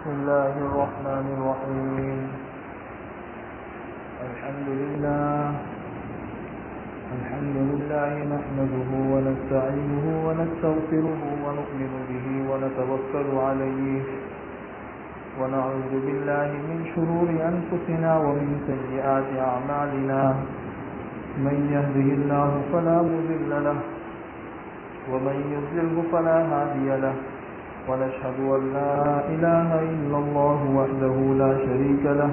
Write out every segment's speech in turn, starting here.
بسم الله الرحمن الرحيم. الحمد لله نحمده ونستعينه ونستغفره ونؤمن به ونتوكل عليه ونعوذ بالله من شرور أنفسنا ومن سيئات أعمالنا. من يهده الله فلا مضل له ومن يضلله فلا هادي له. ونشهد أن لا إله إلا الله وحده لا شريك له.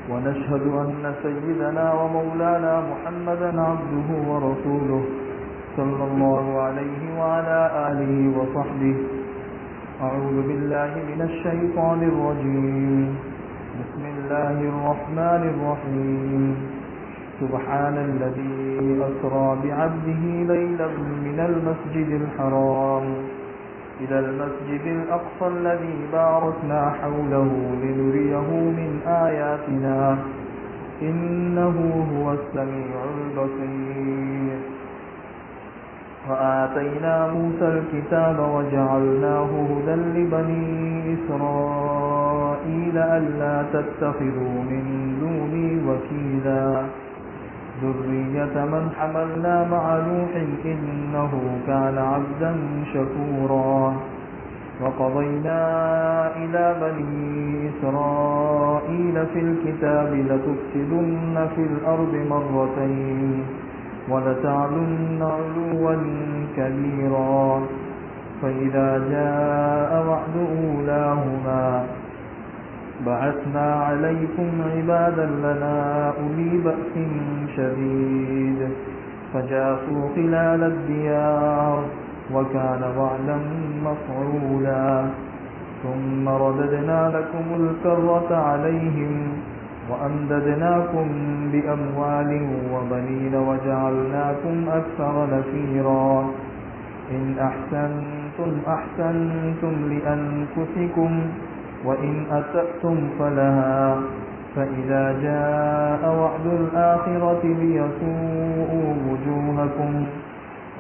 ونشهد أن سيدنا ومولانا محمدا عبده ورسوله صلى الله عليه وعلى آله وصحبه. أعوذ بالله من الشيطان الرجيم. بسم الله الرحمن الرحيم. سبحان الذي أسرى بعبده ليلا من المسجد الحرام إلى المسجد الأقصى الذي باركنا حوله لنريه من آياتنا إنه هو السميع البصير. وآتينا موسى الكتاب وجعلناه هدى لبني إسرائيل ألا تتخذوا من دوني وكيلا ذرية من حملنا مع نوح إنه كان عبدا شكورا. وقضينا إلى بني إسرائيل في الكتاب لتفسدن في الأرض مرتين ولتعلن علوا كبيرا. فإذا جاء وعد أولاهما بعثنا عليكم عبادا لنا أولي بأس شديد فجاسوا خلال الديار وكان وعدا مفعولا. ثم رددنا لكم الكرة عليهم وأمددناكم بأموال وبنين وجعلناكم أكثر نفيرا. إن أحسنتم أحسنتم لأنفسكم وإن أسأتم فلها. فإذا جاء وعد الآخرة ليسوءوا وجوهكم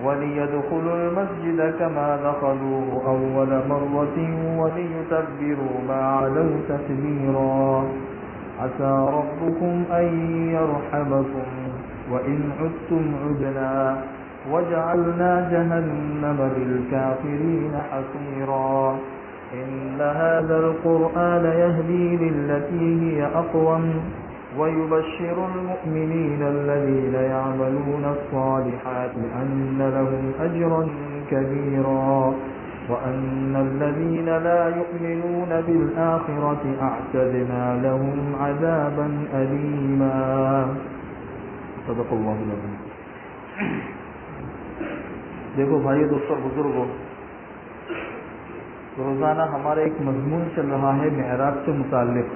وليدخلوا المسجد كما دخلوه أول مرة وليتبروا ما علوا تتبيرا. عسى ربكم أن يرحمكم وإن عدتم عدنا وجعلنا جهنم للكافرين حصيرا. إن هذا القرآن يهدي للتي هي أقوم ويبشر المؤمنين الذين يعملون الصالحات أن لهم أجرا كبيرا وأن الذين لا يؤمنون بالآخرة أعتدنا لهم عذابا أليما. صدق الله العظيم. دیکھو بھائی دوستو بزرگوں، روزانہ ہمارا ایک مضمون چل رہا ہے معراج سے متعلق.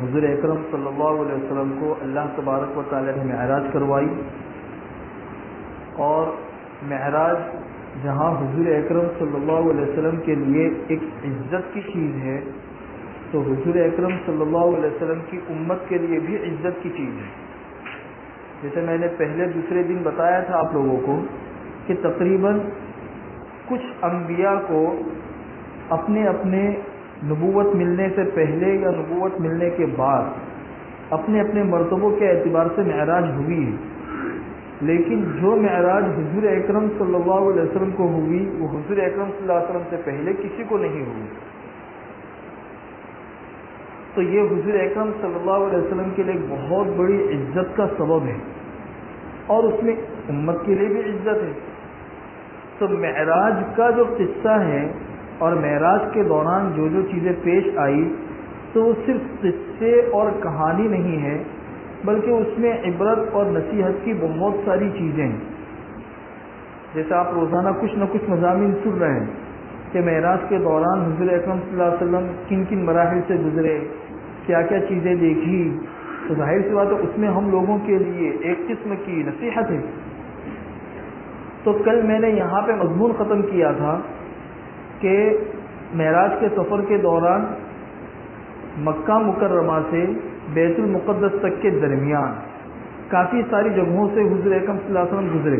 حضور اکرم صلی اللہ علیہ وسلم کو اللہ تبارک و تعالی نے معراج کروائی، اور معراج جہاں حضور اکرم صلی اللہ علیہ وسلم کے لیے ایک عزت کی چیز ہے، تو حضور اکرم صلی اللہ علیہ وسلم کی امت کے لیے بھی عزت کی چیز ہے. جیسے میں نے پہلے دوسرے دن بتایا تھا آپ لوگوں کو کہ تقریباً کچھ انبیاء کو اپنے اپنے نبوت ملنے سے پہلے یا نبوت ملنے کے بعد اپنے اپنے مرتبوں کے اعتبار سے معراج ہوئی ہے، لیکن جو معراج حضور اکرم صلی اللہ علیہ وسلم کو ہوئی وہ حضور اکرم صلی اللہ علیہ وسلم سے پہلے کسی کو نہیں ہوئی. تو یہ حضور اکرم صلی اللہ علیہ وسلم کے لیے ایک بہت بڑی عزت کا سبب ہے، اور اس میں امت کے لیے بھی عزت ہے. تو معراج کا جو قصہ ہے اور معراج کے دوران جو جو چیزیں پیش آئی، تو وہ صرف قصے اور کہانی نہیں ہے، بلکہ اس میں عبرت اور نصیحت کی بہت ساری چیزیں ہیں. جیسے آپ روزانہ کچھ نہ کچھ مضامین سن رہے ہیں کہ معراج کے دوران حضور اکرم صلی اللہ علیہ وسلم کن کن مراحل سے گزرے، کیا کیا چیزیں دیکھی. تو ظاہر سی بات ہے اس میں ہم لوگوں کے لیے ایک قسم کی نصیحت ہے. تو کل میں نے یہاں پہ مضمون ختم کیا تھا کہ معراج کے سفر کے دوران مکہ مکرمہ سے بیت المقدس تک کے درمیان کافی ساری جگہوں سے حضور اکرم صلی اللہ علیہ وسلم گزرے.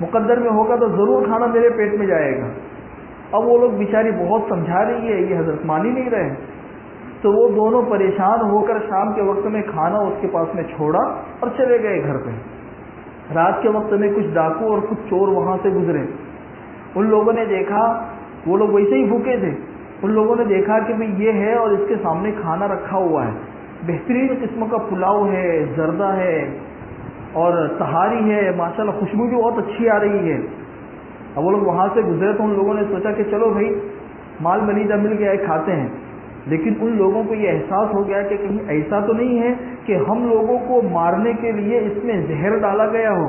مقدر میں ہوگا تو ضرور کھانا میرے پیٹ میں جائے گا۔ اب وہ لوگ بیچاری بہت سمجھا رہی ہے، یہ حضرت مان ہی نہیں رہے، تو وہ دونوں پریشان ہو کر شام کے وقت میں کھانا اس کے پاس میں چھوڑا اور چلے گئے گھر پہ۔ رات کے وقت میں کچھ ڈاکو اور کچھ چور وہاں سے گزرے، ان لوگوں نے دیکھا، وہ لوگ ویسے ہی بھوکے تھے، ان لوگوں نے دیکھا کہ بھئی یہ ہے اور اس کے سامنے کھانا رکھا ہوا ہے، بہترین قسم کا پلاؤ ہے، زردہ ہے اور تہاری ہے، ماشاءاللہ خوشبو بھی بہت اچھی آ رہی ہے۔ اب وہ لوگ وہاں سے گزرے تو ان لوگوں نے سوچا کہ چلو بھائی مال ملیدہ مل گیا ہے، کھاتے ہیں، لیکن ان لوگوں کو یہ احساس ہو گیا کہ کہیں ایسا تو نہیں ہے کہ ہم لوگوں کو مارنے کے لیے اس میں زہر ڈالا گیا ہو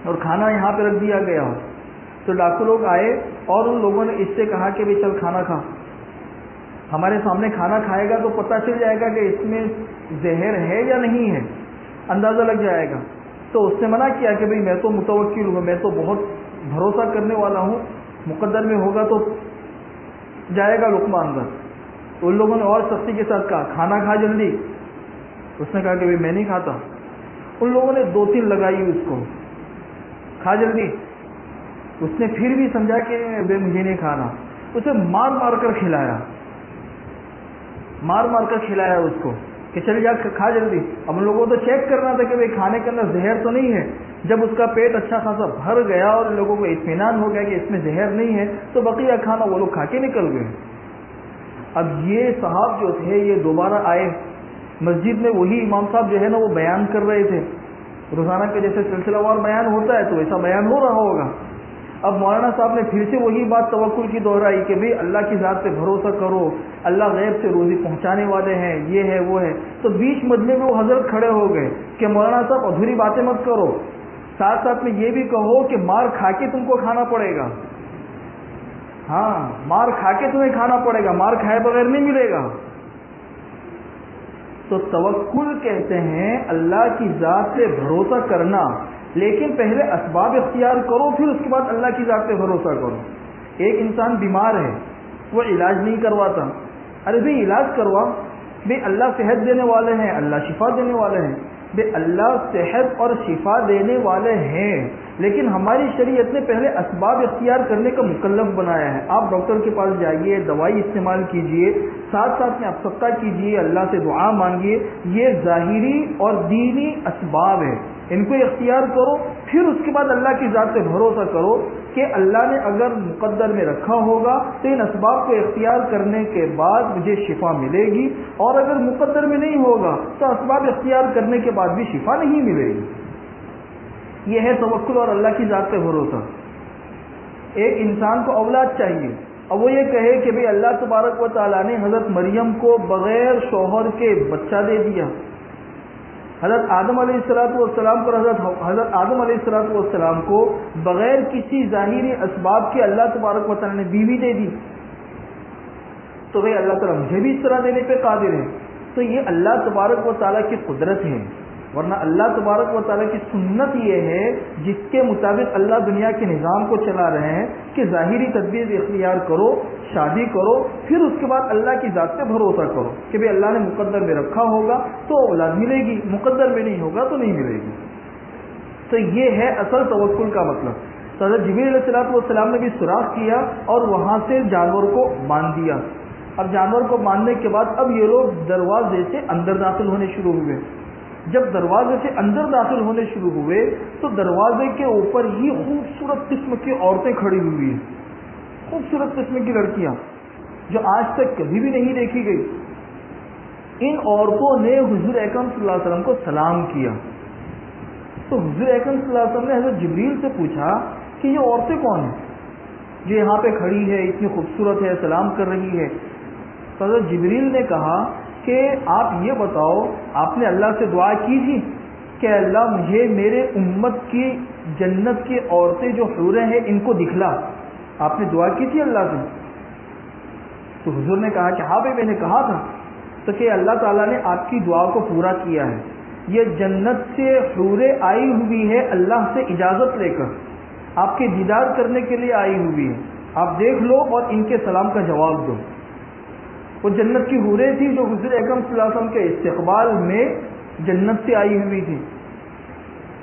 اور کھانا یہاں پہ رکھ دیا گیا ہو۔ تو ڈاکو لوگ آئے اور ان لوگوں نے اس سے کہا کہ بھائی چل کھانا کھا، ہمارے سامنے کھانا کھائے گا تو پتہ چل جائے گا کہ اس میں زہر ہے یا نہیں ہے، اندازہ لگ جائے گا۔ تو اس نے منع کیا کہ بھائی میں تو متوکل ہوں، میں تو بہت بھروسہ کرنے والا ہوں، مقدر میں ہوگا تو جائے گا لقمہ اندر۔ تو ان لوگوں نے اور سختی کے ساتھ کہا کھانا کھا جلدی، اس نے کہا کہ بھائی میں نہیں کھاتا۔ ان لوگوں نے 2-3 لگائی اس کو، کھا جلدی، اس نے پھر بھی سمجھا کہ مجھے نہیں کھانا، اسے مار مار کر کھلایا، مار مار کر کھلایا اس کو کہ چل جا کھا جلدی۔ اب ان لوگوں کو تو چیک کرنا تھا کہ بھائی کھانے کے اندر زہر تو نہیں ہے۔ جب اس کا پیٹ اچھا خاصا بھر گیا اور ان لوگوں کو اطمینان ہو گیا کہ اس میں زہر نہیں ہے تو بقیہ کھانا وہ لوگ کھا کے نکل گئے۔ اب یہ صاحب جو تھے یہ دوبارہ آئے مسجد میں، وہی امام صاحب جو ہے نا وہ بیان کر رہے تھے، روزانہ کے جیسے سلسلہ وار بیان ہوتا ہے تو ویسا بیان ہو رہا ہوگا۔ اب مولانا صاحب نے پھر سے وہی بات توکل کی دہرائی کہ بھئی اللہ کی ذات پہ بھروسہ کرو، اللہ غیب سے روزی پہنچانے والے ہیں، یہ ہے وہ ہے۔ تو بیچ مجمع میں وہ حضرت کھڑے ہو گئے کہ مولانا صاحب ادھوری باتیں مت کرو، ساتھ ساتھ میں یہ بھی کہو کہ مار کھا کے تم کو کھانا پڑے گا، ہاں مار کھا کے تمہیں کھانا پڑے گا، مار کھائے بغیر نہیں ملے گا۔ تو توکل کہتے ہیں اللہ کی ذات سے بھروسہ کرنا، لیکن پہلے اسباب اختیار کرو پھر اس کے بعد اللہ کی ذات پہ بھروسہ کرو۔ ایک انسان بیمار ہے، وہ علاج نہیں کرواتا، ارے بھئی علاج کروا، بھئی اللہ صحت دینے والے ہیں، اللہ شفا دینے والے ہیں، بھئی اللہ صحت اور شفا دینے والے ہیں، لیکن ہماری شریعت نے پہلے اسباب اختیار کرنے کا مکلف بنایا ہے۔ آپ ڈاکٹر کے پاس جائیے، دوائی استعمال کیجئے، ساتھ ساتھ میں آپ صدقہ کیجئے، اللہ سے دعا مانگیے، یہ ظاہری اور دینی اسباب ہے، ان کو اختیار کرو، پھر اس کے بعد اللہ کی ذات پہ بھروسہ کرو کہ اللہ نے اگر مقدر میں رکھا ہوگا تو ان اسباب کو اختیار کرنے کے بعد مجھے شفا ملے گی، اور اگر مقدر میں نہیں ہوگا تو اسباب اختیار کرنے کے بعد بھی شفا نہیں ملے گی۔ یہ ہے توکل اور اللہ کی ذات پہ بھروسہ۔ ایک انسان کو اولاد چاہیے، اب وہ یہ کہے کہ بھئی اللہ تبارک و تعالیٰ نے حضرت مریم کو بغیر شوہر کے بچہ دے دیا، حضرت آدم علیہ السلام پر حضرت آدم علیہ السلام کو بغیر کسی ظاہری اسباب کے اللہ تبارک و تعالیٰ نے بیوی دے دی، تو بھئی اللہ تعالیٰ مجھے بھی اس طرح دینے پہ قادر ہے۔ تو یہ اللہ تبارک و تعالیٰ کی قدرت ہے، ورنہ اللہ تبارک و تعالیٰ کی سنت یہ ہے جس کے مطابق اللہ دنیا کے نظام کو چلا رہے ہیں کہ ظاہری تدبیر اختیار کرو، شادی کرو، پھر اس کے بعد اللہ کی ذات پہ بھروسہ کرو کہ بھئی اللہ نے مقدر میں رکھا ہوگا تو اولاد ملے گی، مقدر میں نہیں ہوگا تو نہیں ملے گی۔ تو یہ ہے اصل توکل کا مطلب۔ تو حضرت جبریل علیہ السلام نے بھی سوراخ کیا اور وہاں سے جانور کو باندھ دیا۔ اب جانور کو باندھنے کے بعد اب یہ لوگ دروازے سے اندر داخل ہونے شروع ہوئے۔ جب دروازے سے اندر داخل ہونے شروع ہوئے تو دروازے کے اوپر ہی خوبصورت قسم کی عورتیں کھڑی ہوئی ہیں، خوبصورت قسم کی لڑکیاں جو آج تک کبھی بھی نہیں دیکھی گئی۔ ان عورتوں نے حضور اکرم صلی اللہ علیہ وسلم کو سلام کیا، تو حضور اکرم صلی اللہ علیہ وسلم نے حضرت جبریل سے پوچھا کہ یہ عورتیں کون ہیں جو یہاں پہ کھڑی ہے، اتنی خوبصورت ہے، سلام کر رہی ہے؟ تو حضرت جبریل نے کہا کہ آپ یہ بتاؤ، آپ نے اللہ سے دعا کی تھی کہ اللہ مجھے میرے امت کی جنت کی عورتیں جو حوریں ہیں ان کو دکھلا، آپ نے دعا کی تھی اللہ سے؟ تو حضور نے کہا کہ ہاں بھائی میں نے کہا تھا، تو کہ اللہ تعالیٰ نے آپ کی دعا کو پورا کیا ہے، یہ جنت سے حوریں آئی ہوئی ہے اللہ سے اجازت لے کر، آپ کے دیدار کرنے کے لیے آئی ہوئی ہے، آپ دیکھ لو اور ان کے سلام کا جواب دو۔ وہ جنت کی حوریں تھی جو حضور اکرم صلی اللہ علیہ وسلم کے استقبال میں جنت سے آئی ہوئی تھی۔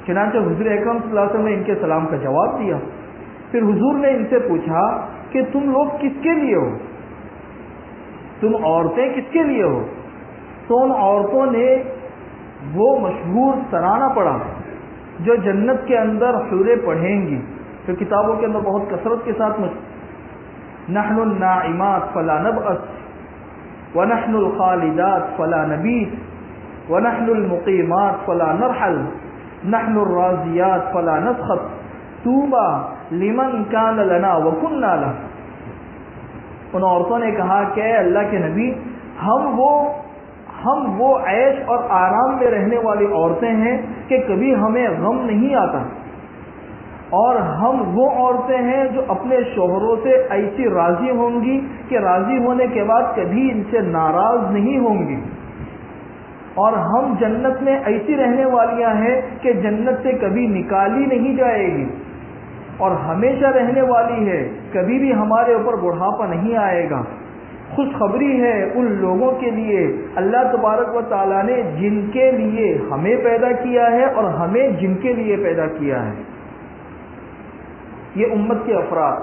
چنانچہ حضور اکرم صلی اللہ علیہ وسلم نے ان کے سلام کا جواب دیا. پھر حضور نے ان سے پوچھا کہ تم لوگ کس کے لیے ہو, تم عورتیں کس کے لیے ہو؟ تو ان عورتوں نے وہ مشہور ترانہ پڑھا جو جنت کے اندر حوریں پڑھیں گی, جو کتابوں کے اندر بہت کثرت کے ساتھ نحن الناعمات فلا نبأس ونحن الخالدات فلا نبیت ونحن المقیمات فلا نرحل نحن الراضیات فلا نسخط طوبى لمن كان لنا وكنا له. ان عورتوں نے کہا کہ اے اللہ کے نبی, ہم وہ عیش اور آرام میں رہنے والی عورتیں ہیں کہ کبھی ہمیں غم نہیں آتا, اور ہم وہ عورتیں ہیں جو اپنے شوہروں سے ایسی راضی ہوں گی کہ راضی ہونے کے بعد کبھی ان سے ناراض نہیں ہوں گی, اور ہم جنت میں ایسی رہنے والیاں ہیں کہ جنت سے کبھی نکالی نہیں جائے گی اور ہمیشہ رہنے والی ہے, کبھی بھی ہمارے اوپر بڑھاپا نہیں آئے گا. خوشخبری ہے ان لوگوں کے لیے اللہ تبارک و تعالیٰ نے جن کے لیے ہمیں پیدا کیا ہے اور ہمیں جن کے لیے پیدا کیا ہے. یہ امت کے افراد,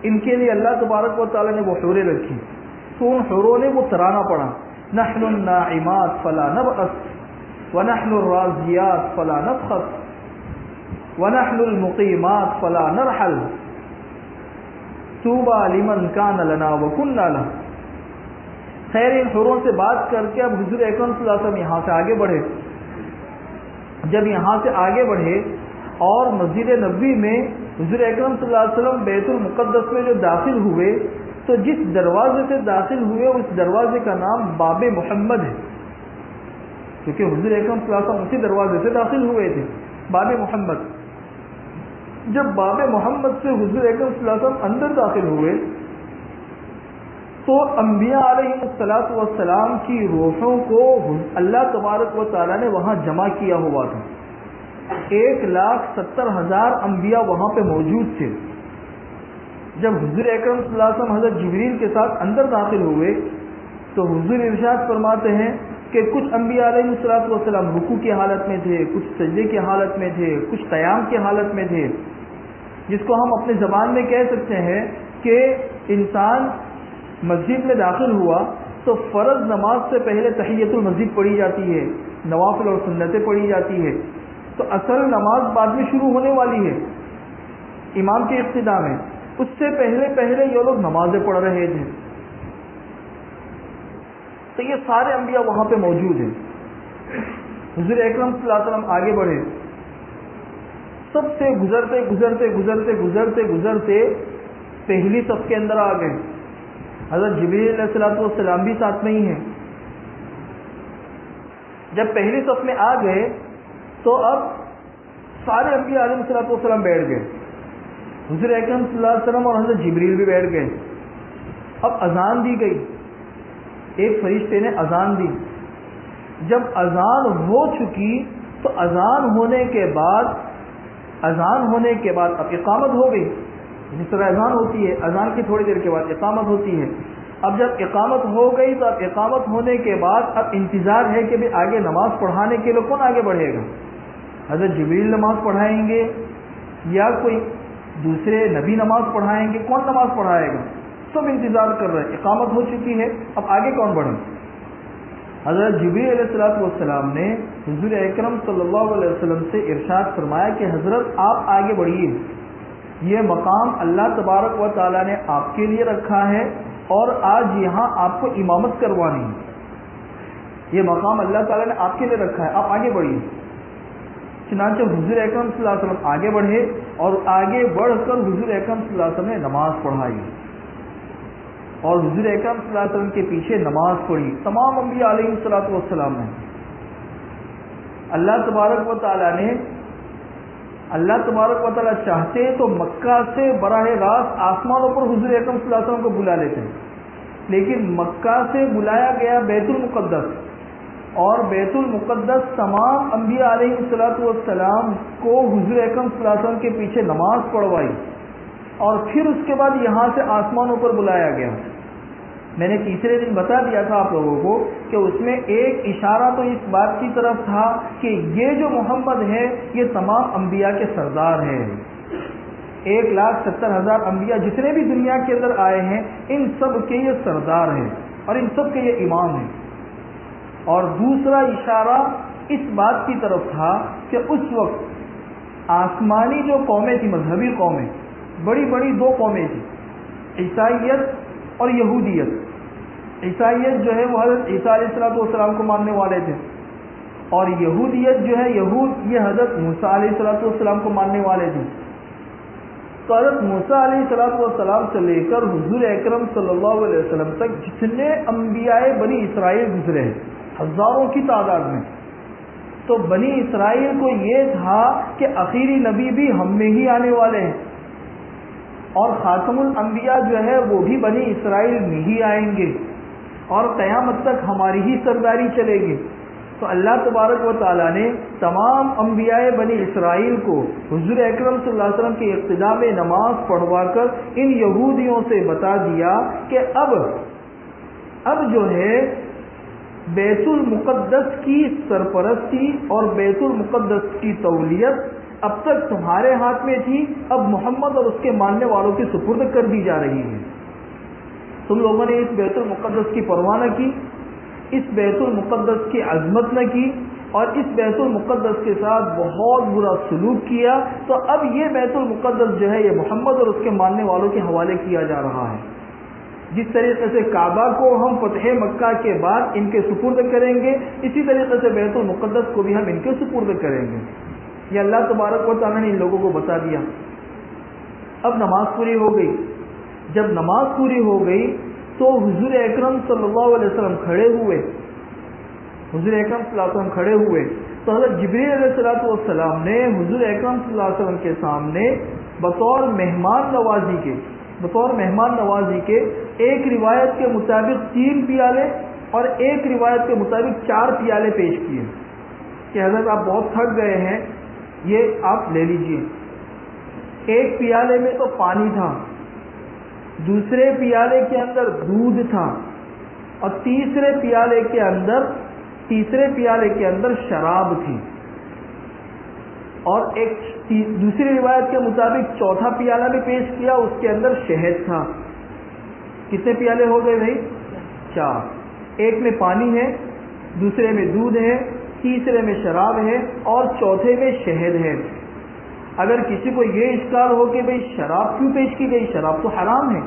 ان کے لیے اللہ تبارک و تعالیٰ نے وہ حوریں رکھی. تو ان حوروں نے وہ ترانہ پڑھا, نحن الناعمات فلا نبأس ونحن الراضیات فلا نسخط ونحن المقیمات فلا نرحل طوبى لمن كان لنا وكنا له. خیر, ان حوروں سے بات کر کے اب حضور اکرم صلی اللہ علیہ وسلم یہاں سے آگے بڑھے. جب یہاں سے آگے بڑھے اور مسجد نبوی میں حضور اکرم صلی اللہ علیہ وسلم بیت المقدس میں جو داخل ہوئے, تو جس دروازے سے داخل ہوئے اس دروازے کا نام باب محمد ہے, کیونکہ حضور اکرم صلی اللہ علیہ وسلم اسی دروازے سے داخل ہوئے تھے, باب محمد. جب باب محمد سے حضور اکرم صلی اللہ علیہ وسلم اندر داخل ہوئے تو انبیاء علیہ الصلوۃ والسلام کی روحوں کو اللہ تبارک و تعالیٰ نے وہاں جمع کیا ہوا تھا. 1,70,000 انبیاء وہاں پہ موجود تھے. جب حضور اکرم صلی اللہ علیہ وسلم حضرت جبریل کے ساتھ اندر داخل ہوئے تو حضور ارشاد فرماتے ہیں کہ کچھ انبیاء علیہ الصلوۃ والسلام رکوع کی حالت میں تھے, کچھ سجدے کی حالت میں تھے, کچھ قیام کی حالت میں تھے, جس کو ہم اپنی زبان میں کہہ سکتے ہیں کہ انسان مسجد میں داخل ہوا تو فرض نماز سے پہلے تحیۃ المسجد پڑھی جاتی ہے, نوافل اور سنتیں پڑھی جاتی ہے, تو اصل نماز بعد میں شروع ہونے والی ہے امام کے اقتداء میں. اس سے پہلے یہ لوگ نمازیں پڑھ رہے تھے. تو یہ سارے انبیاء وہاں پہ موجود ہیں. حضور اکرم صلی اللہ علیہ وسلم آگے بڑھے, سب سے گزرتے پہلی صف کے اندر آ گئے. حضرت جبریل علیہ الصلوۃ والسلام بھی ساتھ میں ہی ہیں. جب پہلی صف میں آ گئے تو اب سارے انبیاء علیہ الصلوۃ والسلام بیٹھ گئے, حضور اکرم صلی اللہ علیہ وسلم اور حضرت جبریل بھی بیٹھ گئے. اب اذان دی گئی, ایک فرشتے نے اذان دی. جب اذان ہو چکی تو اذان ہونے کے بعد اب اقامت ہو گئی. جس طرح اذان ہوتی ہے, اذان کی تھوڑی دیر کے بعد اقامت ہوتی ہے. اب جب اقامت ہو گئی تو اب اقامت ہونے کے بعد اب انتظار ہے کہ بھی آگے نماز پڑھانے کے لیے کون آگے بڑھے گا. حضرت جبریل نماز پڑھائیں گے یا کوئی دوسرے نبی نماز پڑھائیں گے, کون نماز پڑھائے گا؟ سب انتظار کر رہے ہیں. اقامت ہو چکی ہے, اب آگے کون بڑھے؟ حضرت جبریل علیہ الصلوۃ والسلام نے حضور اکرم صلی اللہ علیہ وسلم سے ارشاد فرمایا کہ حضرت آپ آگے بڑھیے, یہ مقام اللہ تبارک و تعالیٰ نے آپ کے لیے رکھا ہے اور آج یہاں آپ کو امامت کروانی ہے. یہ مقام اللہ تعالیٰ نے آپ کے لیے رکھا ہے, آپ آگے بڑھیے. چنانچہ حضور اکرم صلی اللہ علیہ وسلم آگے بڑھے اور آگے بڑھ کر حضور اکرم صلی اللہ علیہ وسلم نے نماز پڑھائی اور حضور اکرم صلی اللہ علیہ وسلم کے پیچھے نماز پڑھی تمام انبیاء علیہ الصلوۃ والسلام نے. اللہ تبارک و تعالیٰ چاہتے تو مکہ سے براہ راست آسمانوں پر حضور اکرم صلی اللہ علیہ وسلم کو بلا لیتے, لیکن مکہ سے بلایا گیا بیت المقدس, اور بیت المقدس تمام انبیاء علیہ الصلوۃ والسلام کو حضور اکرم صلی اللہ علیہ وسلم کے پیچھے نماز پڑھوائی, اور پھر اس کے بعد یہاں سے آسمانوں پر بلایا گیا. میں نے تیسرے دن بتا دیا تھا آپ لوگوں کو کہ اس میں ایک اشارہ تو اس بات کی طرف تھا کہ یہ جو محمد ہے یہ تمام انبیاء کے سردار ہے. 1,70,000 انبیاء جتنے بھی دنیا کے اندر آئے ہیں ان سب کے یہ سردار ہیں اور ان سب کے یہ امام ہیں. اور دوسرا اشارہ اس بات کی طرف تھا کہ اس وقت آسمانی جو قومیں تھیں، مذہبی قومیں، بڑی بڑی دو قومیں تھیں، عیسائیت اور یہودیت. عیسائیت جو ہے وہ حضرت عیسیٰ علیہ السلام کو ماننے والے تھے، اور یہودیت جو ہے یہود یہ حضرت موسیٰ علیہ السلام کو ماننے والے تھے. تو حضرت موسیٰ علیہ السلام سے لے کر حضور اکرم صلی اللہ علیہ وسلم تک جتنے انبیاء بنی اسرائیل گزرے ہیں ہزاروں کی تعداد میں، تو بنی اسرائیل کو یہ تھا کہ آخری نبی بھی ہم میں ہی آنے والے ہیں، اور خاتم الانبیاء جو ہے وہ بھی بنی اسرائیل میں ہی آئیں گے، اور قیامت تک ہماری ہی سرداری چلے گی. تو اللہ تبارک و تعالیٰ نے تمام انبیاء بنی اسرائیل کو حضور اکرم صلی اللہ علیہ وسلم کی اقتداء میں نماز پڑھوا کر ان یہودیوں سے بتا دیا کہ اب جو ہے بیت المقدس کی سرپرستی اور بیت المقدس کی تولیت اب تک تمہارے ہاتھ میں تھی، اب محمد اور اس کے ماننے والوں کی سپرد کر دی جا رہی ہے. تم لوگوں نے اس بیت المقدس کی پرواہ نہ کی، اس بیت المقدس کی عظمت نہ کی، اور اس بیت المقدس کے ساتھ بہت برا سلوک کیا، تو اب یہ بیت المقدس جو ہے یہ محمد اور اس کے ماننے والوں کے حوالے کیا جا رہا ہے. جس طریقے سے کعبہ کو ہم فتح مکہ کے بعد ان کے سپرد کریں گے، اسی طریقے سے بیت المقدس کو بھی ہم ان کے سپرد کریں گے. یہ اللہ تبارک و تعالیٰ نے ان لوگوں کو بتا دیا. اب نماز پوری ہو گئی. جب نماز پوری ہو گئی تو حضور اکرم صلی اللہ علیہ وسلم کھڑے ہوئے. حضور اکرم صلی اللہ علیہ وسلم کھڑے ہوئے تو حضرت جبریل علیہ السلام نے حضور اکرم صلی اللہ علیہ وسلم کے سامنے بطور مہمان نوازی کے ایک روایت کے مطابق 3 پیالے اور ایک روایت کے مطابق 4 پیالے پیش کیے کہ حضرت آپ بہت تھک گئے ہیں، یہ آپ لے لیجئے. ایک پیالے میں تو پانی تھا، دوسرے پیالے کے اندر دودھ تھا، اور تیسرے پیالے کے اندر شراب تھی، اور ایک دوسری روایت کے مطابق چوتھا پیالہ بھی پیش کیا، اس کے اندر شہد تھا. کتنے پیالے ہو گئے بھائی؟ 4. ایک میں پانی ہے، دوسرے میں دودھ ہے، تیسرے میں شراب ہے، اور چوتھے میں شہد ہے. اگر کسی کو یہ اشکال ہو کہ بھئی شراب کیوں پیش کی گئی، شراب تو حرام ہے،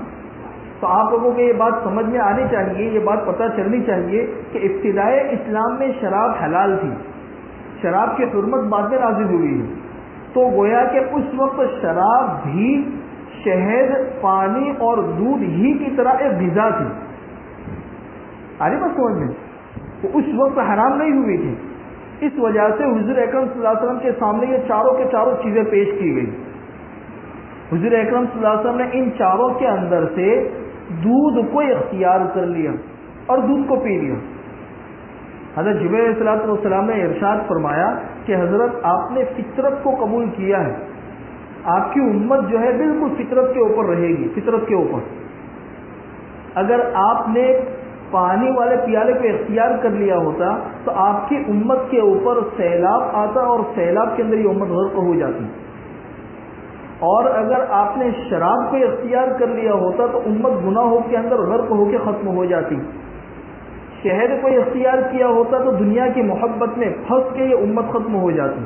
تو آپ لوگوں کو یہ بات سمجھ میں آنی چاہیے، یہ بات پتہ چلنی چاہیے کہ ابتدائے اسلام میں شراب حلال تھی، شراب کی حرمت بعد میں نازل ہوئی ہے. تو گویا کہ اس وقت شراب بھی شہد، پانی اور دودھ ہی کی طرح ایک غذا تھی. آ رہی بات سمجھ میں؟ تو اس وقت حرام نہیں ہوئی تھی. اس وجہ سے حضور اکرم صلی اللہ علیہ وسلم کے سامنے یہ چاروں کے چاروں چیزیں پیش کی گئی. حضور اکرم صلی اللہ علیہ وسلم نے ان چاروں کے اندر سے دودھ کو اختیار کر لیا اور دودھ کو پی لیا. حضرت جبریل علیہ السلام نے ارشاد فرمایا کہ حضرت آپ نے فطرت کو قبول کیا ہے، آپ کی امت جو ہے بالکل فطرت کے اوپر رہے گی، فطرت کے اوپر. اگر آپ نے پانی والے پیالے کو اختیار کر لیا ہوتا تو آپ کی امت کے اوپر سیلاب آتا اور سیلاب کے اندر یہ امت غرق ہو جاتی. اور اگر آپ نے شراب کو اختیار کر لیا ہوتا تو امت گناہوں کے اندر غرق ہو کے ختم ہو جاتی. شہد کو اختیار کیا ہوتا تو دنیا کی محبت میں پھنس کے یہ امت ختم ہو جاتی.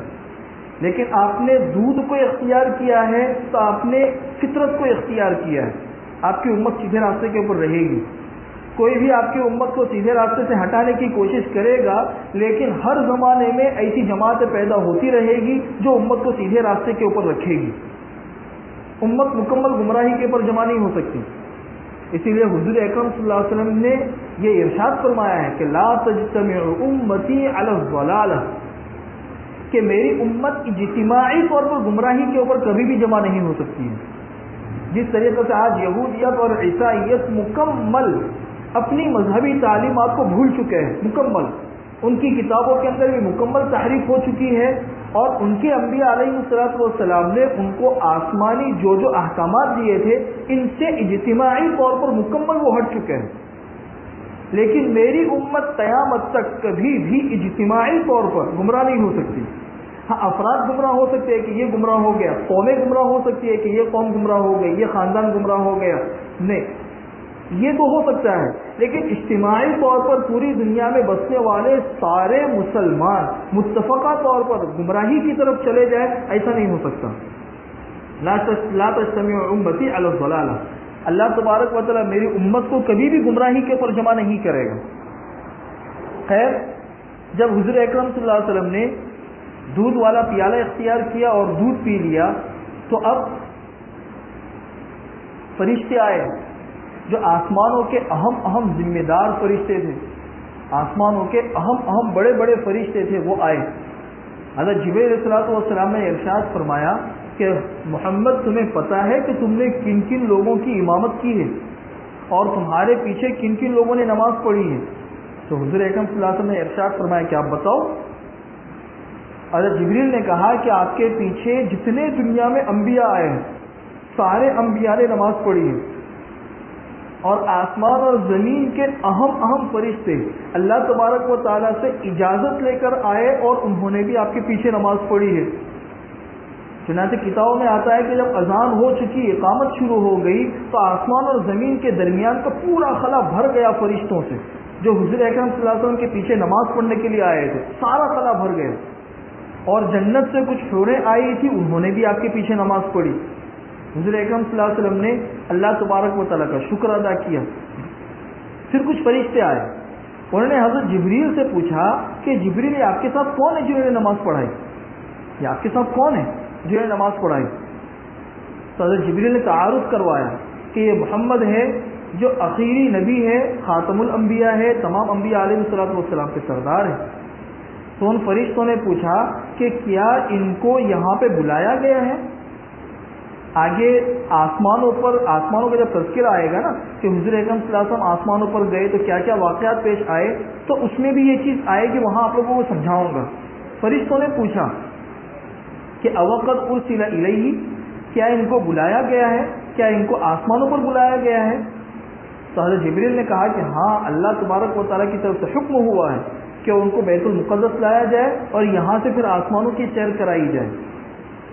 لیکن آپ نے دودھ کو اختیار کیا ہے تو آپ نے فطرت کو اختیار کیا ہے. آپ کی امت سیدھے راستے کے اوپر رہے گی. کوئی بھی آپ کی امت کو سیدھے راستے سے ہٹانے کی کوشش کرے گا، لیکن ہر زمانے میں ایسی جماعتیں پیدا ہوتی رہے گی جو امت کو سیدھے راستے کے اوپر رکھے گی. امت مکمل گمراہی کے اوپر جمع نہیں ہو سکتی. اسی لیے حضور اکرم صلی اللہ علیہ وسلم نے یہ ارشاد فرمایا ہے کہ لا تجتمع امتی علی الضلالہ، کہ میری امت اجتماعی طور پر گمراہی کے اوپر کبھی بھی جمع نہیں ہو سکتی ہے. جس طریقے سے آج یہودیت اور عیسائیت مکمل اپنی مذہبی تعلیمات کو بھول چکے ہیں، مکمل ان کی کتابوں کے اندر بھی مکمل تحریف ہو چکی ہے، اور ان کے انبیاء علیہ السلام نے ان کو آسمانی جو احکامات دیے تھے ان سے اجتماعی طور پر مکمل وہ ہٹ چکے ہیں. لیکن میری امت قیامت تک کبھی بھی اجتماعی طور پر گمراہ نہیں ہو سکتی. ہاں افراد گمراہ ہو سکتے ہیں کہ یہ گمراہ ہو گیا، قومیں گمراہ ہو سکتی ہے کہ یہ قوم گمراہ ہو گئی، یہ خاندان گمراہ ہو گیا، نہیں، یہ تو ہو سکتا ہے، لیکن اجتماعی طور پر پوری دنیا میں بسنے والے سارے مسلمان متفقہ طور پر گمراہی کی طرف چلے جائیں، ایسا نہیں ہو سکتا. لا تجتمع امتی علی الضلالہ، اللہ تبارک و تعالیٰ میری امت کو کبھی بھی گمراہی کے اوپر جمع نہیں کرے گا. خیر، جب حضور اکرم صلی اللہ علیہ وسلم نے دودھ والا پیالہ اختیار کیا اور دودھ پی لیا تو اب فرشتے آئے جو آسمانوں کے اہم ذمہ دار فرشتے تھے، آسمانوں کے اہم بڑے بڑے فرشتے تھے، وہ آئے. حضرت جبرائیل علیہ السلام نے ارشاد فرمایا کہ محمد تمہیں پتہ ہے کہ تم نے کن کن لوگوں کی امامت کی ہے اور تمہارے پیچھے کن کن لوگوں نے نماز پڑھی ہے؟ تو حضور اکرم صلی اللہ علیہ وسلم نے ارشاد فرمایا کہ آپ بتاؤ. حضرت جبریل نے کہا کہ آپ کے پیچھے جتنے دنیا میں انبیاء آئے ہیں سارے انبیاء نے نماز پڑھی ہے، اور آسمان اور زمین کے اہم فرشتے اللہ تبارک و تعالیٰ سے اجازت لے کر آئے اور انہوں نے بھی آپ کے پیچھے نماز پڑھی ہے. چنانچہ کتابوں میں آتا ہے کہ جب اذان ہو چکی، اقامت شروع ہو گئی تو آسمان اور زمین کے درمیان کا پورا خلا بھر گیا فرشتوں سے جو حضور اکرم صلی اللہ علیہ وسلم کے پیچھے نماز پڑھنے کے لیے آئے تھے، سارا خلا بھر گیا. اور جنت سے کچھ حوریں آئی تھی، انہوں نے بھی آپ کے پیچھے نماز پڑھی. حضور اکرم صلی اللہ علیہ وسلم نے اللہ تبارک و تعالیٰ کا شکر ادا کیا. پھر کچھ فرشتے آئے، انہوں نے حضرت جبریل سے پوچھا کہ جبریل یہ آپ کے ساتھ کون ہے جنہوں نے نماز پڑھائی؟ یہ آپ کے ساتھ کون ہے جنہوں نے نماز پڑھائی؟ تو حضرت جبریل نے تعارف کروایا کہ یہ محمد ہے جو آخری نبی ہے، خاتم الانبیاء ہے، تمام انبیاء علیہ الصلوۃ والسلام کے سردار ہیں. تو ان فرشتوں نے پوچھا کہ کیا ان کو یہاں پہ بلایا گیا ہے؟ آگے آسمانوں کا جب تذکرہ آئے گا نا کہ حضور اکرم صلی اللہ علیہ وسلم آسمانوں پر گئے تو کیا کیا واقعات پیش آئے، تو اس میں بھی یہ چیز آئے کہ وہاں آپ لوگوں کو سمجھاؤں گا. فرشتوں نے پوچھا کہ اوقت ارسل الیہ، کیا ان کو بلایا گیا ہے، کیا ان کو آسمانوں پر بلایا گیا ہے؟ تو حضرت جبریل نے کہا کہ ہاں، اللہ تبارک و تعالیٰ کی طرف سے حکم ہوا ہے کہ ان کو بیت المقدس لایا جائے اور یہاں سے پھر آسمانوں کی سیر کرائی جائے.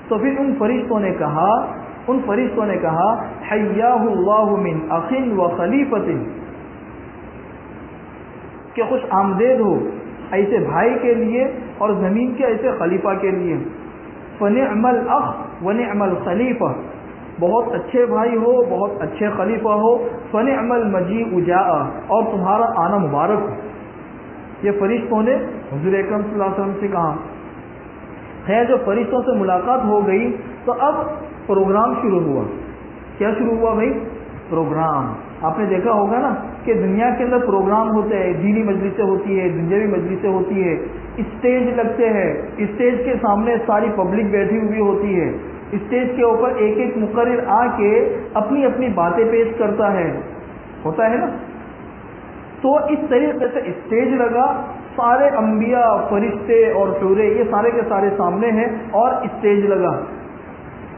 تو پھر ان فرشتوں نے کہا حیاہ اللہ من اخ و خلیفۃ، کہ خوش آمدید ہو ایسے بھائی کے لیے اور زمین کے ایسے خلیفہ کے لیے. فنعم الاخ ونعم الخلیفہ، بہت اچھے بھائی ہو، بہت اچھے خلیفہ ہو. فنعم المجیء جاء، اور تمہارا آنا مبارک ہو. یہ فرشتوں نے حضور اکرم صلی اللہ علیہ وسلم سے کہا. خیر، جب فرشتوں سے ملاقات ہو گئی تو اب پروگرام شروع ہوا. کیا شروع ہوا بھائی؟ پروگرام. آپ نے دیکھا ہوگا نا کہ دنیا کے اندر پروگرام ہوتے ہیں، دینی مجلسیں ہوتی ہے، دنیاوی مجلسیں ہوتی ہے، اسٹیج لگتے ہیں، اسٹیج کے سامنے ساری پبلک بیٹھی ہوئی ہوتی ہے، اسٹیج کے اوپر ایک ایک مقرر آ کے اپنی اپنی باتیں پیش کرتا ہے، ہوتا ہے نا. تو اس طریقے سے اسٹیج لگا، سارے انبیاء، فرشتے اور حوریں یہ سارے کے سارے سامنے ہیں اور اسٹیج لگا.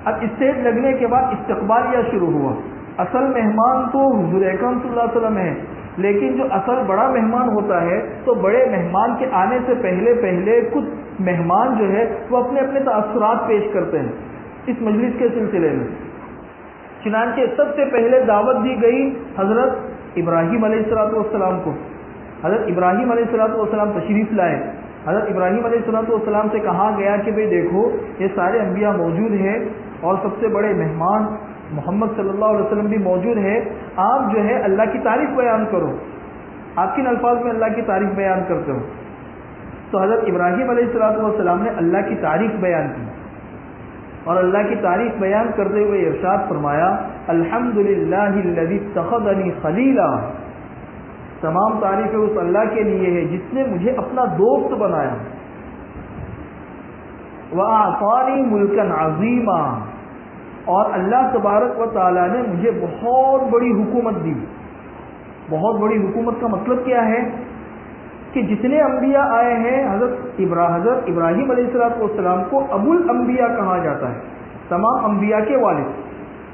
اب اسٹیج لگنے کے بعد استقبالیہ شروع ہوا. اصل مہمان تو حضور اکرم صلی اللہ علیہ وسلم ہے، لیکن جو اصل بڑا مہمان ہوتا ہے تو بڑے مہمان کے آنے سے پہلے کچھ مہمان جو ہے وہ اپنے اپنے تاثرات پیش کرتے ہیں اس مجلس کے سلسلے میں. چنانچہ سب سے پہلے دعوت دی گئی حضرت ابراہیم علیہ السلام کو. حضرت ابراہیم علیہ السلام تشریف لائے. حضرت ابراہیم علیہ السلام سے کہا گیا کہ بھئی دیکھو یہ سارے انبیاء موجود ہیں اور سب سے بڑے مہمان محمد صلی اللہ علیہ وسلم بھی موجود ہے، آپ جو ہے اللہ کی تعریف بیان کرو. آپ کن الفاظ میں اللہ کی تعریف بیان کرتے ہو؟ تو حضرت ابراہیم علیہ السلام نے اللہ کی تعریف بیان کی اور اللہ کی تعریف بیان کرتے ہوئے ارشاد فرمایا الحمدللہ الذی اتخذنی خلیلا، تمام تعریفیں اس اللہ کے لیے ہے جس نے مجھے اپنا دوست بنایا. وَأَعْطَانِي مُلْكًا عَظِيمًا، اور اللہ تبارک و تعالیٰ نے مجھے بہت بڑی حکومت دی. بہت بڑی حکومت کا مطلب کیا ہے کہ جتنے انبیاء آئے ہیں حضرت ابراہیم علیہ السلام کو ابو الانبیاء کہا جاتا ہے، تمام انبیاء کے والد.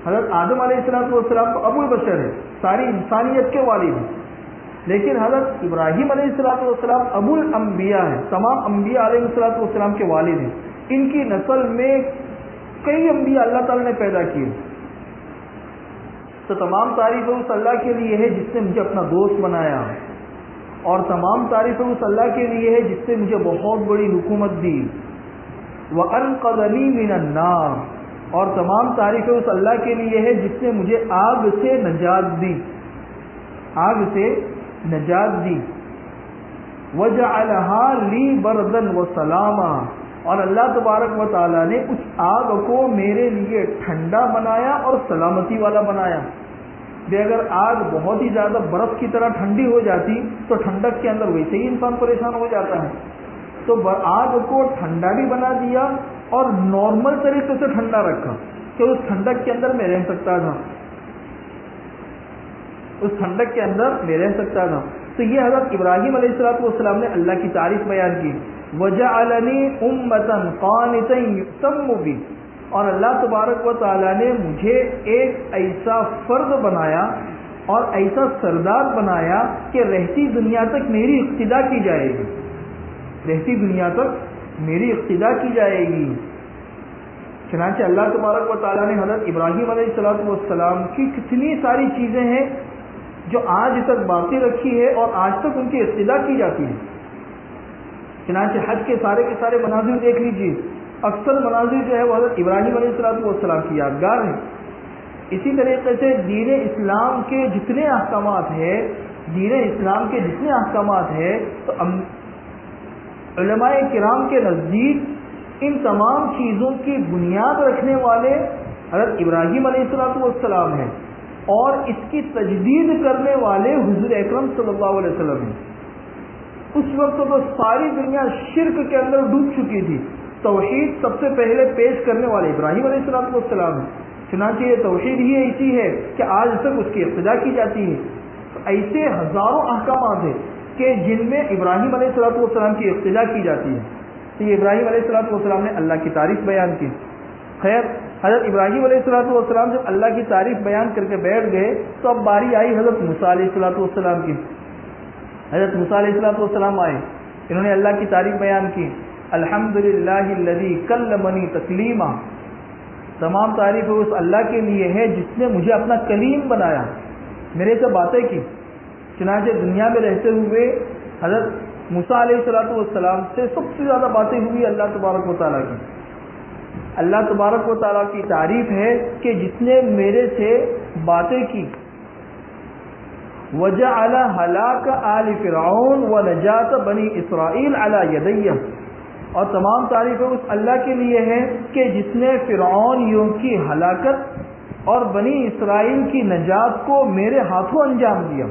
حضرت آدم علیہ السلام تو ابو البشر ہے، ساری انسانیت کے والد ہیں. لیکن حضرت ابراہیم علیہ السلام ابو الانبیاء ہیں، تمام انبیاء علیہ السلام کے والد ہیں. ان کی نسل میں کئی انبیاء اللہ تعالیٰ نے پیدا کیے. تو تمام تعریفیں اس اللہ کے لیے ہے جس نے مجھے اپنا دوست بنایا، اور تمام تعریفیں اس اللہ کے لیے ہے جس نے مجھے بہت بڑی حکومت دی. وَأَنْقَذَنِي مِنَ النَّارِ، اور تمام تعریفیں اس اللہ کے لیے ہے جس نے مجھے آگ سے نجات دی، آگ سے نجات دی. وَجَعَلَهَا لِي بَرْدًا وَسَلَامًا، اور اللہ تبارک و تعالیٰ نے اس آگ کو میرے لیے ٹھنڈا بنایا اور سلامتی والا بنایا. کہ اگر آگ بہت ہی زیادہ برف کی طرح ٹھنڈی ہو جاتی تو ٹھنڈک کے اندر ویسے ہی انسان پریشان ہو جاتا ہے. تو آگ کو ٹھنڈا بھی بنا دیا اور نارمل طریقے سے ٹھنڈا رکھا کہ اس ٹھنڈک کے اندر میں رہ سکتا تھا، اس ٹھنڈک کے اندر میں رہ سکتا تھا. تو یہ حضرت ابراہیم علیہ السلام نے اللہ کی تعریف بیان کی. وَجَعَلَنِي أُمَّةً قَانِتًا يُؤْتَمُّ بِي، اور اللہ تبارک و تعالیٰ نے مجھے ایک ایسا فرد بنایا اور ایسا سردار بنایا کہ رہتی دنیا تک میری اقتدا کی جائے گی، رہتی دنیا تک میری اقتدا کی جائے گی. چنانچہ اللہ تبارک و تعالیٰ نے حضرت ابراہیم علیہ السلام کی کتنی ساری چیزیں ہیں جو آج تک باقی رکھی ہے اور آج تک ان کی اقتدا کی جاتی ہے. چنانچہ حج کے سارے مناظر دیکھ لیجیے، اکثر مناظر جو ہے وہ حضرت ابراہیم علیہ السلام کی یادگار ہے. اسی طریقے سے دین اسلام کے جتنے احکامات ہیں، دین اسلام کے جتنے احکامات ہیں، تو علماء کرام کے نزدیک ان تمام چیزوں کی بنیاد رکھنے والے حضرت ابراہیم علیہ السلام ہیں، اور اس کی تجدید کرنے والے حضور اکرم صلی اللہ علیہ وسلم ہیں. اس وقت تو ساری دنیا شرک کے اندر ڈوب چکی تھی. توحید سب سے پہلے پیش کرنے والے ابراہیم علیہ السلام ہیں. چنانچہ یہ توحید ہی ایسی ہے کہ آج تک اس کی ابتدا کی جاتی ہے. تو ایسے ہزاروں احکامات ہیں کہ جن میں ابراہیم علیہ السلام کی ابتدا کی جاتی ہے. تو یہ ابراہیم علیہ السلام نے اللہ کی تعریف بیان کی. خیر، حضرت ابراہیم علیہ السلام جب اللہ کی تعریف بیان کر کے بیٹھ گئے تو اب باری آئی حضرت موسیٰ علیہ السلام کی. حضرت موسیٰ علیہ السلام آئے، انہوں نے اللہ کی تعریف بیان کی. الحمدللہ الذی کلمنی تکلیما، تمام تعریف اس اللہ کے لیے ہے جس نے مجھے اپنا کلیم بنایا، میرے سے باتیں کی. چنانچہ دنیا میں رہتے ہوئے حضرت موسیٰ علیہ السلام سے سب سے زیادہ باتیں ہوئی اللہ تبارک و تعالیٰ کی. اللہ تبارک و تعالیٰ کی تعریف ہے کہ جس نے میرے سے باتیں کی. وَجَعَلَ هَلَاكَ آلِ فِرْعَوْنَ وَنَجَاةَ بَنِي إِسْرَائِيلَ عَلَى يَدَيَّ، اور تمام تعریفیں اس اللہ کے لیے ہیں کہ جس نے فرعونیوں کی ہلاکت اور بنی اسرائیل کی نجات کو میرے ہاتھوں انجام دیا.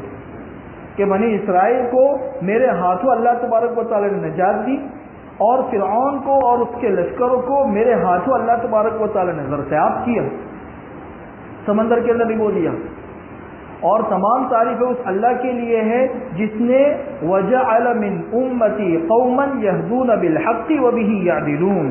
کہ بنی اسرائیل کو میرے ہاتھوں اللہ تبارک و تعالیٰ نے نجات دی، اور فرعون کو اور اس کے لشکروں کو میرے ہاتھوں اللہ تبارک و تعالیٰ نے غرقاب کیا، سمندر کے اندر ڈبو دیا. اور تمام تعریفیں اس اللہ کے لیے ہے جس نے وَجَعَلَ مِنْ أُمَّتِي قَوْمًا يَهْدُونَ بِالْحَقِّ وَبِهِ يَعْدِلُونَ،